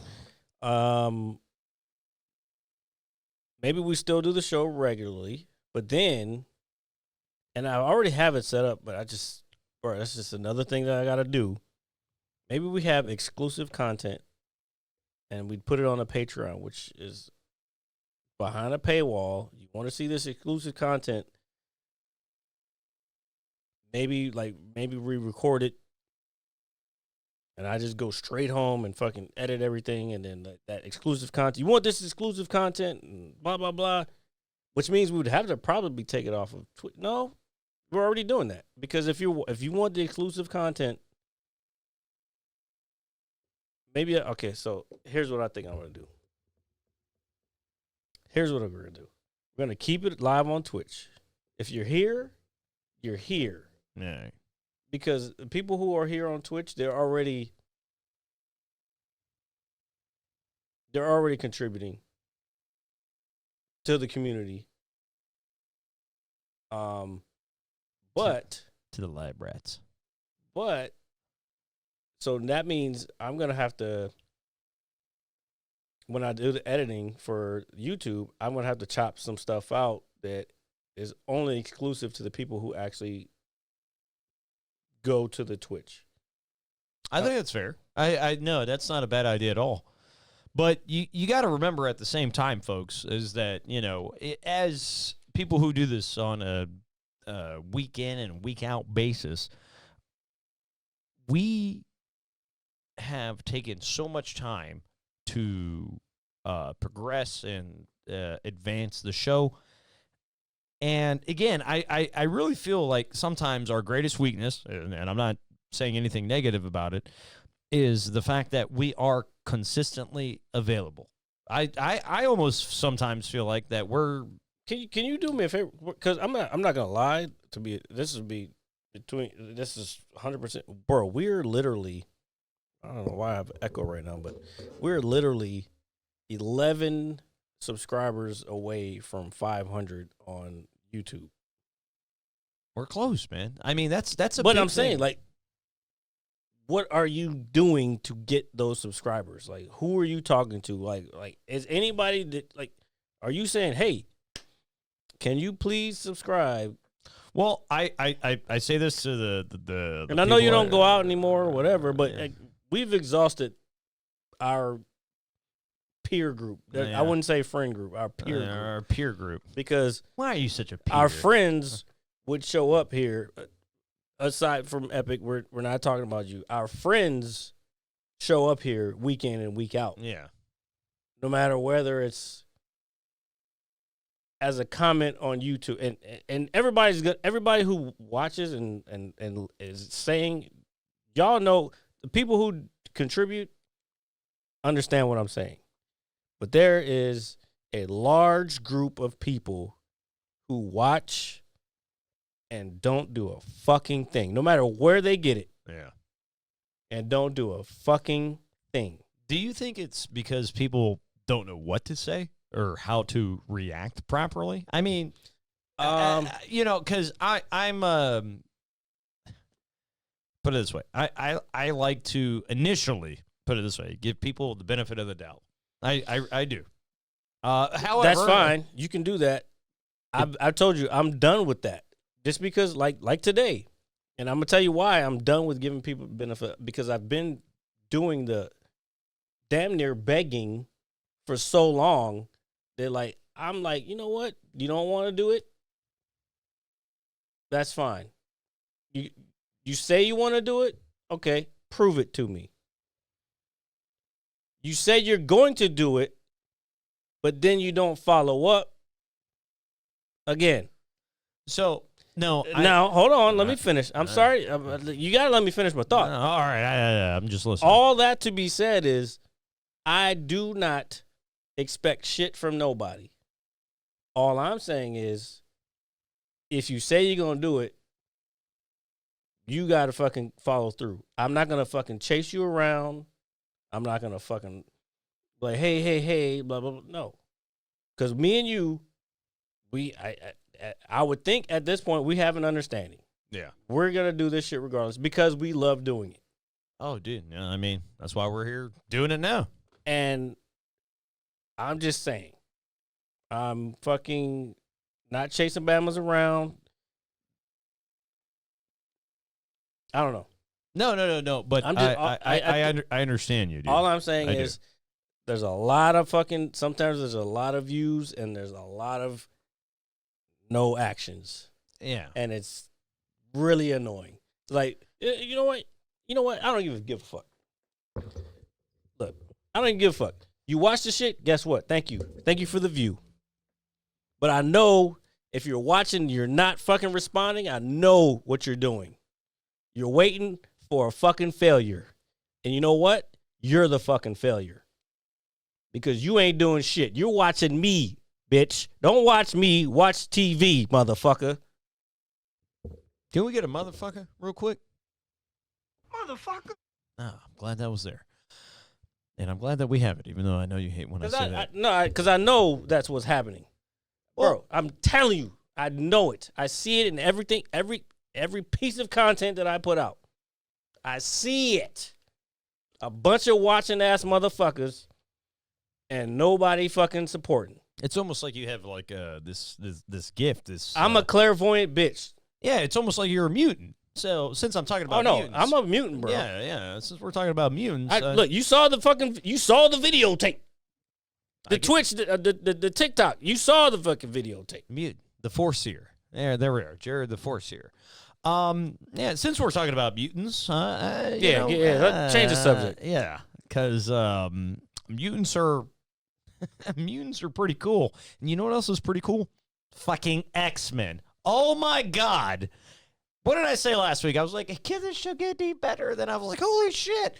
Maybe we still do the show regularly, but then, and I already have it set up, but that's just another thing that I got to do. Maybe we have exclusive content. And we'd put it on a Patreon, which is behind a paywall. You want to see this exclusive content? Maybe we record it, and I just go straight home and fucking edit everything, and then that exclusive content. You want this exclusive content, and blah blah blah, which means we would have to probably take it off of Twitch. No, We're already doing that because if you want the exclusive content, maybe okay. So here's what I think I'm gonna do. Here's what we're gonna do. We're gonna keep it live on Twitch. If you're here, you're here. Yeah. Because the people who are here on Twitch, they're already contributing to the community. But To the lab rats. But so that means I'm gonna have to, when I do the editing for YouTube, I'm gonna have to chop some stuff out that is only exclusive to the people who actually go to the Twitch. I think that's fair. I no, that's not a bad idea at all. But you got to remember at the same time, folks, is that, as people who do this on a week in and week out basis, we have taken so much time to progress and advance the show. And again, I really feel like sometimes our greatest weakness, and I'm not saying anything negative about it, is the fact that we are consistently available. I almost sometimes feel like that we're. Can you do me a favor? Because I'm not gonna lie. This is 100%, bro. We're literally, I don't know why I have echo right now, but we're literally 11 subscribers away from 500 on YouTube. We're close, man. I mean, that's a. But big I'm saying, thing. like, what are you doing to get those subscribers? Like, who are you talking to? Like, is anybody that, like, are you saying, hey, can you please subscribe? Well, I say this to the And I know you people don't go out anymore or whatever, but like, we've exhausted our peer group. Yeah. I wouldn't say friend group, our peer group. Our peer group. Because Why are you such a peer? our friends would show up here. Aside from Epic, we're not talking about you. Our friends show up here week in and week out. Yeah. No matter whether it's as a comment on YouTube, and everybody's good. Everybody who watches and is saying, y'all know the people who contribute understand what I'm saying. But there is a large group of people who watch and don't do a fucking thing, no matter where they get it. Yeah. And don't do a fucking thing. Do you think it's because people don't know what to say or how to react properly? I mean, because I'm put it this way. I like to initially put it this way, give people the benefit of the doubt. I do. However, that's fine. You can do that. I told you I'm done with that. Just because, like today, and I'm gonna tell you why I'm done with giving people benefit, because I've been doing the damn near begging for so long. I'm like, you know what? You don't want to do it? That's fine. You say you want to do it? Okay, prove it to me. You say you're going to do it, but then you don't follow up. Again. So, no. Now, hold on. Let me finish. I'm sorry. You got to let me finish my thought. All right. I'm just listening. All that to be said is I do not expect shit from nobody. All I'm saying is if you say you're going to do it, you got to fucking follow through. I'm not going to fucking chase you around. I'm not going to fucking like, hey, blah, blah, blah. No. Because me and you, I would think at this point we have an understanding. Yeah. We're going to do this shit regardless because we love doing it. Oh, dude. Yeah, I mean, that's why we're here doing it now. And I'm just saying, I'm fucking not chasing Bamas around. I don't know. No. But I understand you, dude. All I'm saying is there's a lot of sometimes there's a lot of views and there's a lot of no actions. Yeah. And it's really annoying. Like, you know what? I don't even give a fuck. Look, I don't even give a fuck. You watch the shit, guess what? Thank you. Thank you for the view. But I know If you're watching, you're not fucking responding, I know what you're doing. You're waiting for a fucking failure. And you know what? You're the fucking failure. Because you ain't doing shit. You're watching me, bitch. Don't watch me. Watch TV, motherfucker. Can we get a motherfucker real quick? Motherfucker. I'm glad that was there. And I'm glad that we have it, even though I know you hate when I say that. Because I know that's what's happening. Bro, I'm telling you, I know it. I see it in everything, every piece of content that I put out. I see it. A bunch of watching ass motherfuckers and nobody fucking supporting. It's almost like you have like this gift. I'm a clairvoyant bitch. Yeah, it's almost like you're a mutant. So since I'm talking about mutants, I'm a mutant, bro. Yeah. Since we're talking about mutants, look, you saw the videotape. Twitch, the TikTok. You saw the fucking videotape. Mutant, the Foreseer. There we are. Jared the Foreseer. Since we're talking about mutants, change the subject. Yeah, because mutants are pretty cool. And you know what else is pretty cool? Fucking X-Men. Oh my God. What did I say last week? I was like, "Kid, this should get any better." Then I was like, "Holy shit."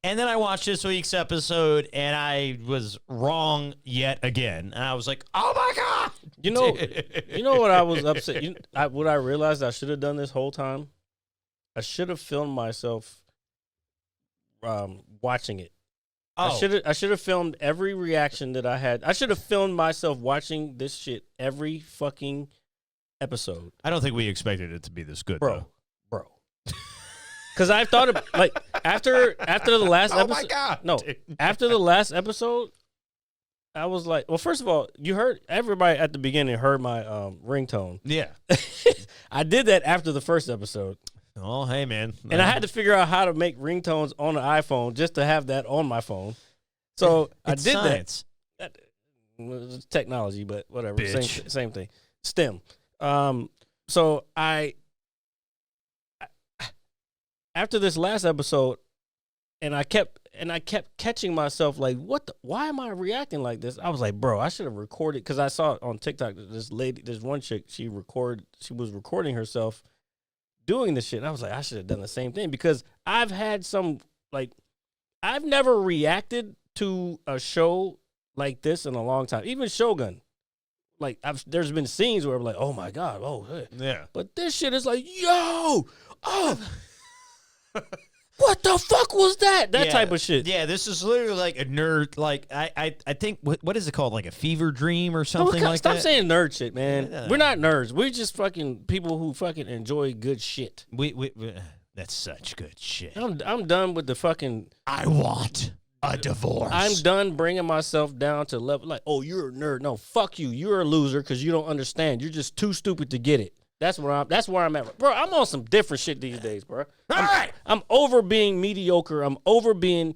And then I watched this week's episode, and I was wrong yet again. And I was like, "Oh my God!" You know what I was upset? What I realized I should have done this whole time? I should have filmed myself watching it. Oh. I should have filmed every reaction that I had. I should have filmed myself watching this shit every fucking episode. I don't think we expected it to be this good, bro. Because I thought of, like, after the last episode. Oh my God! No, after the last episode, I was like, well, first of all, everybody at the beginning heard my ringtone. Yeah, I did that after the first episode. Oh, hey man, and I had to figure out how to make ringtones on the iPhone just to have that on my phone. So I did science. that. It's technology, but whatever, Bitch. same thing. STEM. So I after this last episode, and I kept catching myself like, why am I reacting like this? I was like, bro, I should have recorded, because I saw on TikTok this one chick, she was recording herself doing this shit. And I was like, I should have done the same thing, because I've had I've never reacted to a show like this in a long time. Even Shogun. Like, there's been scenes where I'm like, oh my God, oh yeah. But this shit is like, yo, oh, what the fuck was that? That type of shit. Yeah, this is literally like a nerd. Like I think what is it called? Like a fever dream or something like that. Stop saying nerd shit, man. Yeah. We're not nerds. We're just fucking people who fucking enjoy good shit. We that's such good shit. I'm done with the fucking. I want a divorce. I'm done bringing myself down to level like, oh, you're a nerd. No, fuck you. You're a loser because you don't understand. You're just too stupid to get it. That's where I'm at, bro. I'm on some different shit these days, bro. I'm over being mediocre. I'm over being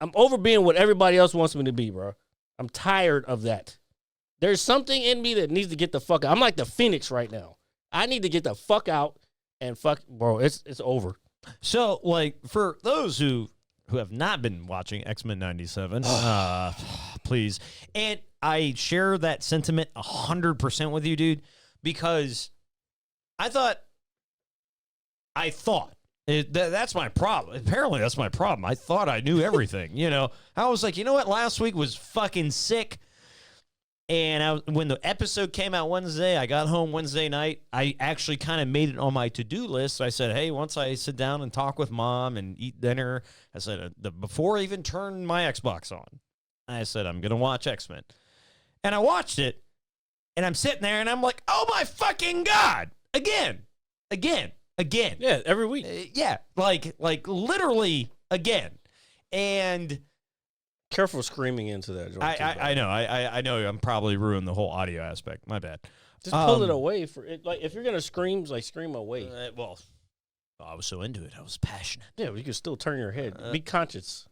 what everybody else wants me to be, bro. I'm tired of that. There's something in me that needs to get the fuck out. I'm like the Phoenix right now. I need to get the fuck out and bro. It's over. So, like, for those who have not been watching X-Men 97, please, and I share that sentiment 100% with you, dude. Because I thought that's my problem. Apparently, that's my problem. I thought I knew everything. I was like, you know what? Last week was fucking sick. And when the episode came out Wednesday, I got home Wednesday night. I actually kind of made it on my to-do list. So I said, hey, once I sit down and talk with mom and eat dinner, I said, before I even turned my Xbox on, I said, I'm going to watch X-Men. And I watched it. And I'm sitting there, and I'm like, oh, my fucking God. Again. Yeah, every week. Yeah, like literally again. And careful screaming into that joint. I know. I know I'm probably ruining the whole audio aspect. My bad. Just pull it away. For it. Like, if you're going to scream, scream away. Well, I was so into it. I was passionate. Yeah, but you can still turn your head. Be conscious.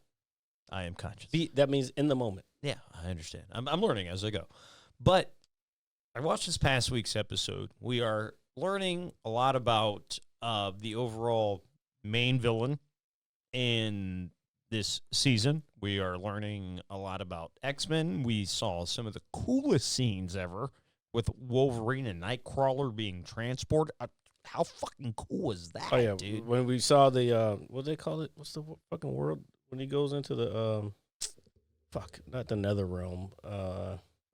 I am conscious. That means in the moment. Yeah, I understand. I'm learning as I go. But I watched this past week's episode. We are learning a lot about the overall main villain in this season. We are learning a lot about X-Men. We saw some of the coolest scenes ever with Wolverine and Nightcrawler being transported. How fucking cool is that, Oh yeah, dude? when we saw the what do they call it? What's the fucking world when he goes into the not the nether realm.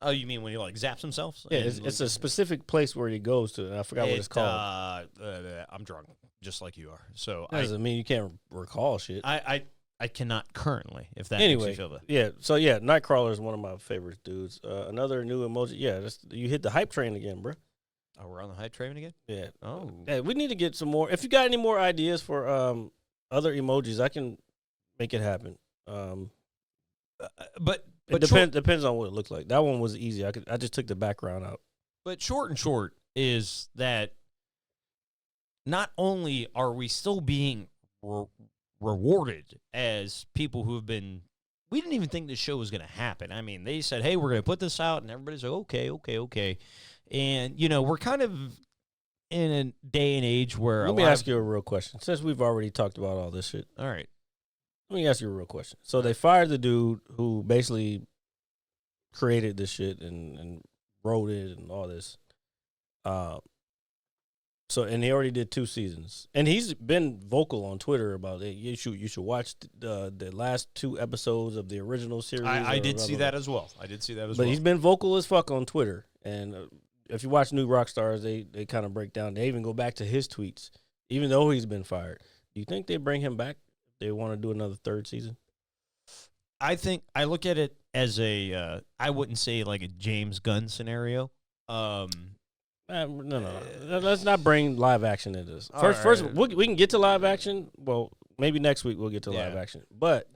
Oh, you mean when he like zaps himself? Yeah, it's a specific place where he goes to, and I forgot what it's called. I'm drunk, just like you are. So That doesn't mean you can't recall shit. I cannot currently. If that Anyway, makes you feel better. yeah. So yeah, Nightcrawler is one of my favorite dudes. Another new emoji. Yeah, you hit the hype train again, bro. Oh, we're on the hype train again? Yeah. Oh. Hey, we need to get some more. If you got any more ideas for other emojis, I can make it happen. But It depends on what it looks like. That one was easy. I just took the background out. But short is that not only are we still being rewarded as people who have been, we didn't even think this show was going to happen. I mean, they said, hey, we're going to put this out, and everybody's like, okay. And, you know, we're kind of in a day and age where Let me ask you a real question. Since we've already talked about all this shit, all right. let me ask you a real question. So they fired the dude who basically created this shit and wrote it and all this. And he already did 2 seasons, and he's been vocal on Twitter about it. You should watch the last 2 episodes of the original series. I did see that as well. But he's been vocal as fuck on Twitter, and if you watch New Rockstars, they kind of break down. They even go back to his tweets, even though he's been fired. Do you think they bring him back? They want to do another 3rd season? I think I look at it as a I wouldn't say like a James Gunn scenario. No. Let's not bring live action into this. All First, right. we can get to live action. Well, maybe next week we'll get to live action. But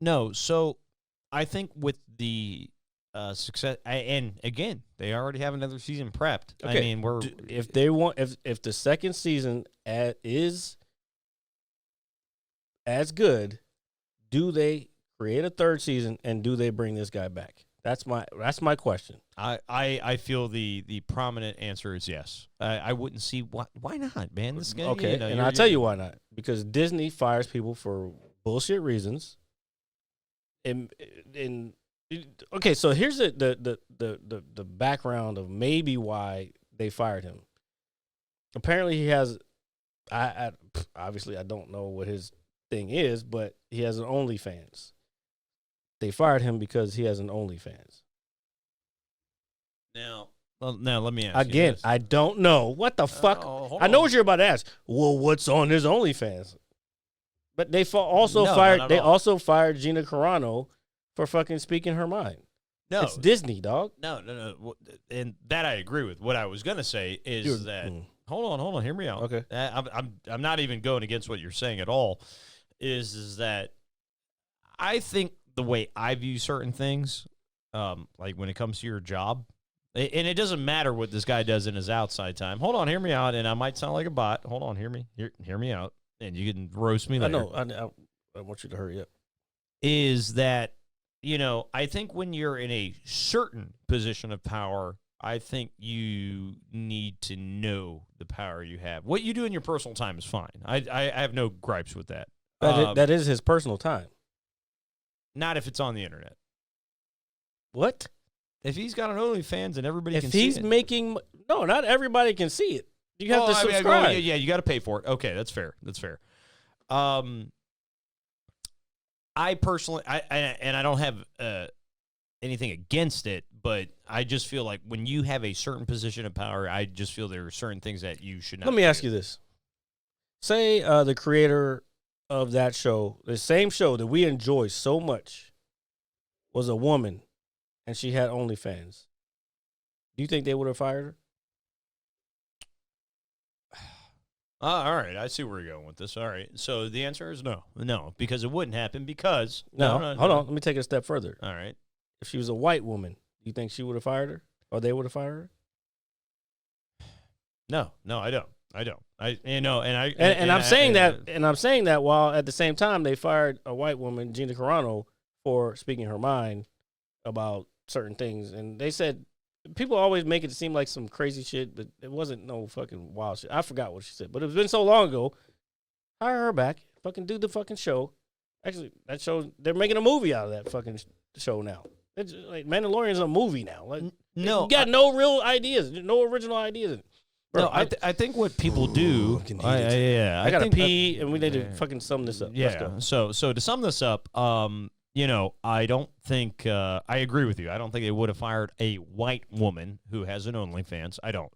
no. So I think with the success, and again, they already have another season prepped. okay, I mean, if they want, if the 2nd season is as good, do they create a 3rd season and do they bring this guy back? That's my question. I feel the prominent answer is yes. I wouldn't see why not, man. This guy, Okay, you know, and I'll tell you why not. Because Disney fires people for bullshit reasons. Okay, so here's the background of maybe why they fired him. Apparently, he has. Obviously I don't know what his thing is, but he has an OnlyFans. They fired him because he has an OnlyFans. Now let me ask Again, you this. I don't know. What the fuck? hold I know on. what you're about to ask. Well, what's on his OnlyFans? But they also No, fired. not at They all. also fired Gina Carano for fucking speaking her mind. No, It's Disney, dog. no, and that I agree with. What I was gonna say is that hold on, hear me out. Okay. I'm not even going against what you're saying at all. Is that I think the way I view certain things, like when it comes to your job, and it doesn't matter what this guy does in his outside time. Hold on, hear me out, and I might sound like a bot. Hold on, hear me out, and you can roast me I later. know. I want you to hurry up. Is that, you know, I think when you're in a certain position of power, I think you need to know the power you have. What you do in your personal time is fine. I have no gripes with that. That is his personal time. Not if it's on the internet. What? If he's got an OnlyFans and everybody can If see he's it. making not everybody can see it. You have to I mean, subscribe. yeah, you got to pay for it. Okay, that's fair. I personally, I don't have anything against it, but I just feel like when you have a certain position of power, I just feel there are certain things that you should not. Let me ask you this. Say the creator of that show, the same show that we enjoy so much, was a woman and she had OnlyFans. Do you think they would have fired her? All right, I see where you're going with this. All right, so the answer is no, because it wouldn't happen. Because No, hold on. Let me take it a step further. All right, If she was a white woman, do you think she would have fired her, or they would have fired her? no, I don't. And I'm saying that while at the same time they fired a white woman, Gina Carano, for speaking her mind about certain things, and they said people always make it seem like some crazy shit, but it wasn't no fucking wild shit. I forgot what she said, but it's been so long ago. Hire her back, fucking do the fucking show. Actually, that show, they're making a movie out of that fucking show now. It's like Mandalorian's a movie now. Like, No, you got no real ideas, no original ideas. Bro, no, I think what people do. I'm getting I heated. I gotta think- pee, and we need to fucking sum this up. Let's Yeah. go. So to sum this up, I don't think I agree with you. I don't think they would have fired a white woman who has an OnlyFans. I don't.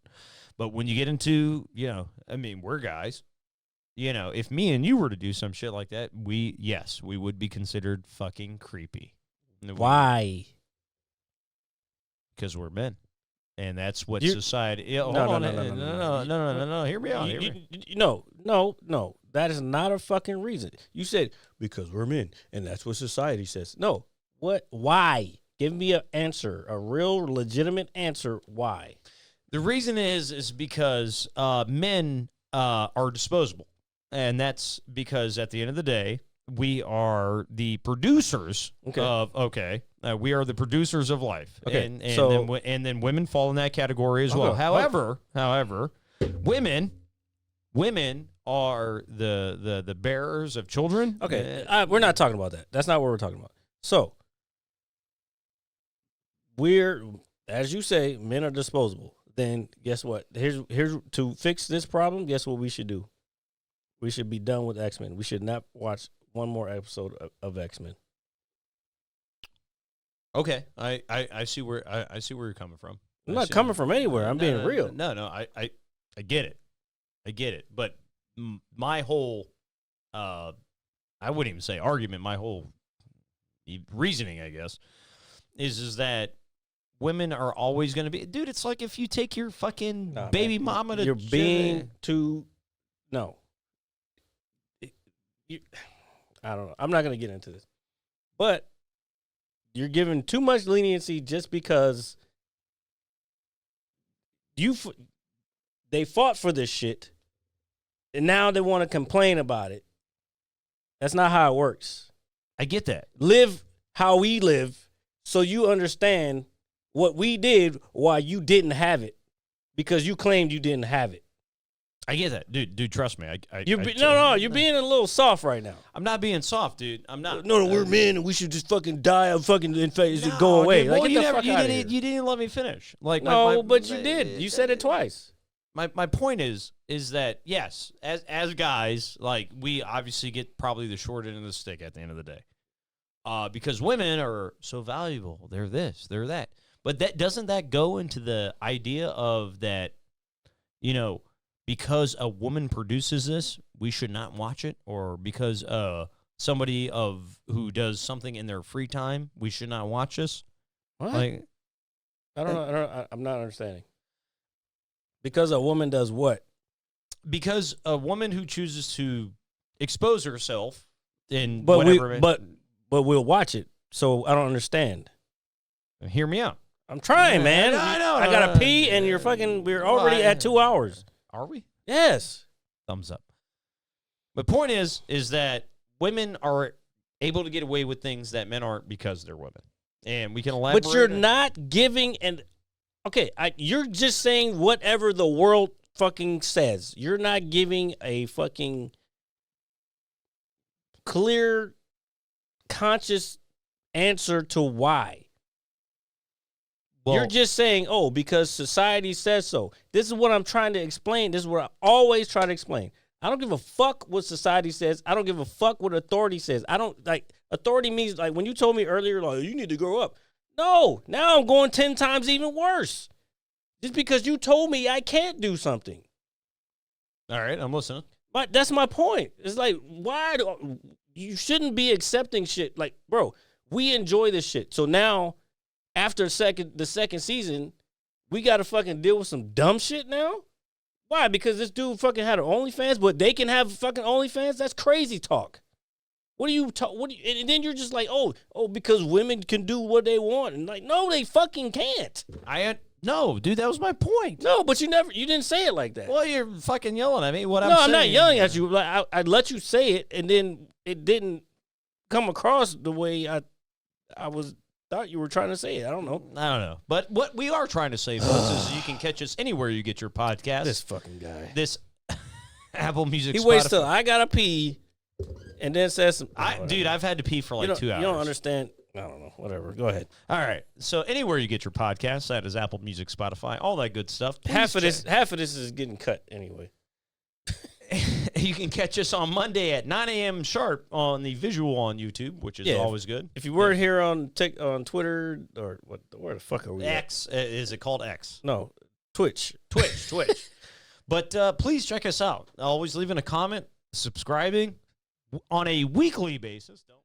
But when you get into, we're guys. If me and you were to do some shit like that, we would be considered fucking creepy. Why? Because we're men. And that's what You- society. Yeah, hold No, on. no. Hear me out. No. That is not a fucking reason. You said because we're men, and that's what society says. No. What? Why? Give me an answer, a real legitimate answer. Why? The reason is because men are disposable, and that's because at the end of the day, we are the producers we are the producers of life. Okay, and then women fall in that category as well. However, women are the bearers of children. Okay, we're not talking about that. That's not what we're talking about. So, as you say, men are disposable. Then guess what? Here's to fix this problem. Guess what we should do? We should be done with X-Men. We should not watch one more episode of X-Men. Okay, I see where you're coming from. I'm not coming from anywhere. I'm being real. No, I get it. But my whole, I wouldn't even say argument. My whole reasoning, I guess, is that women are always going to be. Dude, it's like if you take your fucking baby mama to. You're being too. No. I don't know. I'm not going to get into this, but you're giving too much leniency just because they fought for this shit, and now they want to complain about it. That's not how it works. I get that. Live how we live, so you understand what we did while you didn't have it, because you claimed you didn't have it. I get that, dude. Trust me. You're being a little soft right now. I'm not being soft, dude. I'm not. No, we're men, and we should just fucking die of fucking infection, go away. Dude, like, well, get the fuck out of here. You didn't let me finish. Like, but you did. You said it twice. My point is that yes, as guys, like we obviously get probably the short end of the stick at the end of the day, because women are so valuable. They're this, they're that. But doesn't that go into the idea of that, because a woman produces this, we should not watch it, or because somebody who does something in their free time, we should not watch this? What? Like, I don't know. I'm not understanding. Because a woman does what? Because a woman who chooses to expose herself in But whatever. but we'll watch it. So I don't understand. Hear me out. I'm trying, man. I know. I gotta pee, and we're already at 2 hours. Are we? Yes. Thumbs up. The point is that women are able to get away with things that men aren't because they're women, and we can elaborate. But you're not giving you're just saying whatever the world fucking says. You're not giving a fucking clear, conscious answer to why. Well, You're just saying, because society says so. This is what I'm trying to explain. This is what I always try to explain. I don't give a fuck what society says. I don't give a fuck what authority says. I don't, authority means, when you told me earlier, you need to grow up. No, now I'm going 10 times even worse. Just because you told me I can't do something. all right, I'm listening. But that's my point. It's like, you shouldn't be accepting shit. Like, bro, we enjoy this shit. So now, after the second season, we got to fucking deal with some dumb shit now? Why? Because this dude fucking had an OnlyFans, but they can have fucking OnlyFans? That's crazy talk. And then you're just like, because women can do what they want. And like, no, they fucking can't. No, dude, that was my point. No, but you didn't say it like that. Well, you're fucking yelling at me. I'm not yelling at you. Like, I let you say it, and then it didn't come across the way I thought you were trying to say it. I don't know. But what we are trying to say, folks, is you can catch us anywhere you get your podcast. This fucking guy. This Apple Music. He waits till I gotta pee, and then says some. Dude, I've had to pee for like 2 hours. You don't understand. I don't know. Whatever. Go ahead. All right. So anywhere you get your podcasts, that is Apple Music, Spotify, all that good stuff. Please Half of check- this is getting cut anyway. You can catch us on Monday at 9 a.m. sharp on the visual on YouTube, which is Yeah. always good. If you weren't here on on Twitter or what, where the fuck are we? at? X, is it called X? No, Twitch. Twitch. But please check us out. Always leaving a comment, subscribing on a weekly basis. Don't